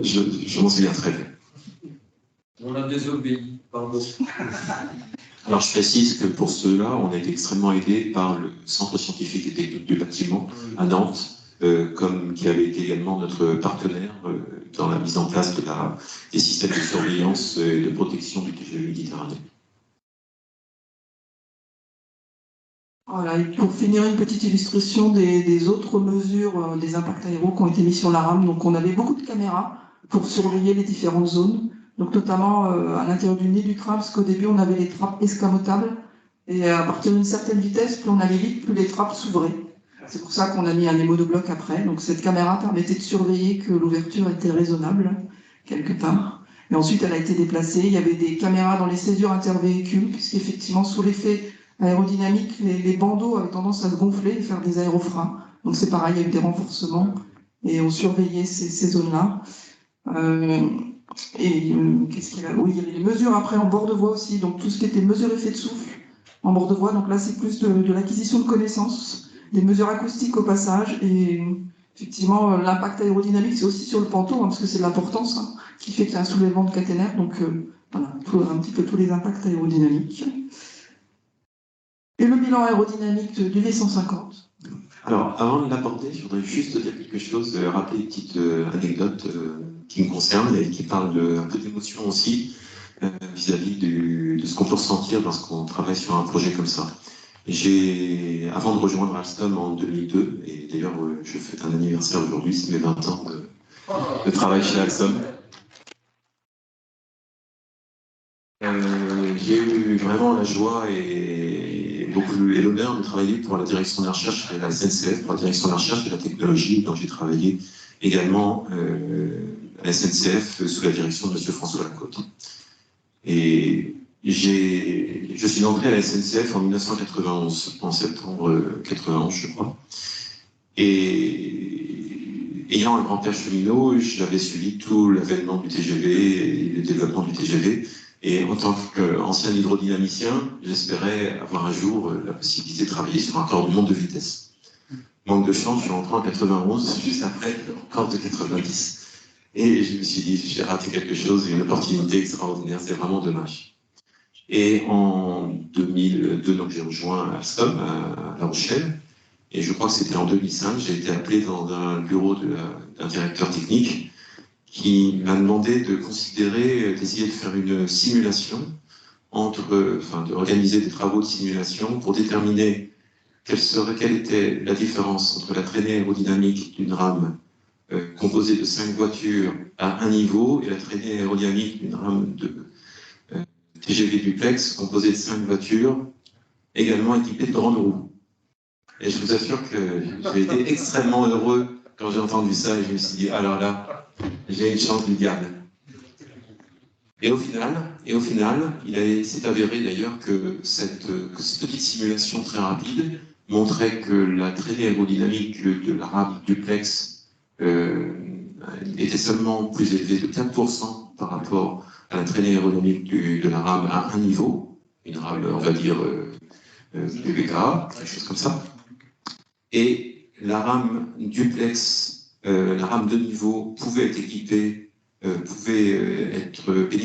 Je m'en souviens très bien. On a désobéi, pardon. Alors je précise que pour cela, on a été extrêmement aidé par le Centre scientifique et technique du bâtiment à Nantes, qui avait été également notre partenaire dans la mise en place des systèmes de surveillance et de protection du TGV Méditerranée. Voilà, et pour finir, une petite illustration des autres mesures des impacts aéros qui ont été mis sur la rame. Donc on avait beaucoup de caméras pour surveiller les différentes zones, donc notamment à l'intérieur du nez du tram, parce qu'au début on avait les trappes escamotables, et à partir d'une certaine vitesse, plus on allait vite, plus les trappes s'ouvraient. C'est pour ça qu'on a mis un hémonobloc après. Donc cette caméra permettait de surveiller que l'ouverture était raisonnable, quelque part. Et ensuite elle a été déplacée. Il y avait des caméras dans les césures intervéhicules, puisqu'effectivement sous l'effet aérodynamique, les bandeaux avaient tendance à se gonfler et faire des aérofreins. Donc c'est pareil, il y a eu des renforcements et on surveillait ces zones-là. Qu'est-ce qu'il y a ? Oui, il y avait des mesures après en bord de voie aussi, donc tout ce qui était mesure effet de souffle en bord de voie. Donc là, c'est plus de l'acquisition de connaissances, des mesures acoustiques au passage et effectivement l'impact aérodynamique, c'est aussi sur le panneau, parce que c'est de l'importance qui fait qu'il y a un soulèvement de caténaire. Donc voilà, un petit peu tous les impacts aérodynamiques. Et le bilan aérodynamique du V150. Alors, avant de l'aborder, je voudrais juste dire quelque chose, rappeler une petite anecdote qui me concerne et qui parle un peu d'émotion aussi vis-à-vis de ce qu'on peut ressentir lorsqu'on travaille sur un projet comme ça. Avant de rejoindre Alstom en 2002, et d'ailleurs je fête un anniversaire aujourd'hui, c'est mes 20 ans de travail chez Alstom. J'ai eu vraiment la joie et eu l'honneur de travailler pour la direction de la recherche et la SNCF, pour la direction de la recherche et de la technologie, dont j'ai travaillé également à la SNCF sous la direction de M. François Lacote. Et je suis entré à la SNCF en 1991, en septembre 91, je crois. Et ayant un grand-père cheminot, j'avais suivi tout l'avènement du TGV et le développement du TGV. Et en tant qu'ancien hydrodynamicien, j'espérais avoir un jour la possibilité de travailler sur un corps de monte de vitesse. Manque de chance, je suis rentré en 91, juste après le corps de 90. Et je me suis dit, j'ai raté quelque chose, une opportunité extraordinaire, c'est vraiment dommage. Et en 2002, donc j'ai rejoint Alstom à La Rochelle. Et je crois que c'était en 2005, j'ai été appelé dans un bureau d'un directeur technique qui m'a demandé de considérer, d'essayer de faire une simulation d'organiser des travaux de simulation pour déterminer quelle était la différence entre la traînée aérodynamique d'une rame composée de 5 voitures à un niveau et la traînée aérodynamique d'une rame de TGV duplex composée de 5 voitures également équipées de grandes roues. Et je vous assure que j'ai été extrêmement heureux quand j'ai entendu ça et je me suis dit, alors là, j'ai une chance du diable. Et au final, il s'est avéré d'ailleurs que cette petite simulation très rapide montrait que la traînée aérodynamique de la rame duplex était seulement plus élevée de 4% par rapport à la traînée aérodynamique de la rame à un niveau, une rame, on va dire, PBK, quelque chose comme ça. Et la rame duplex, la rame de niveau pouvait être équipée, pouvait être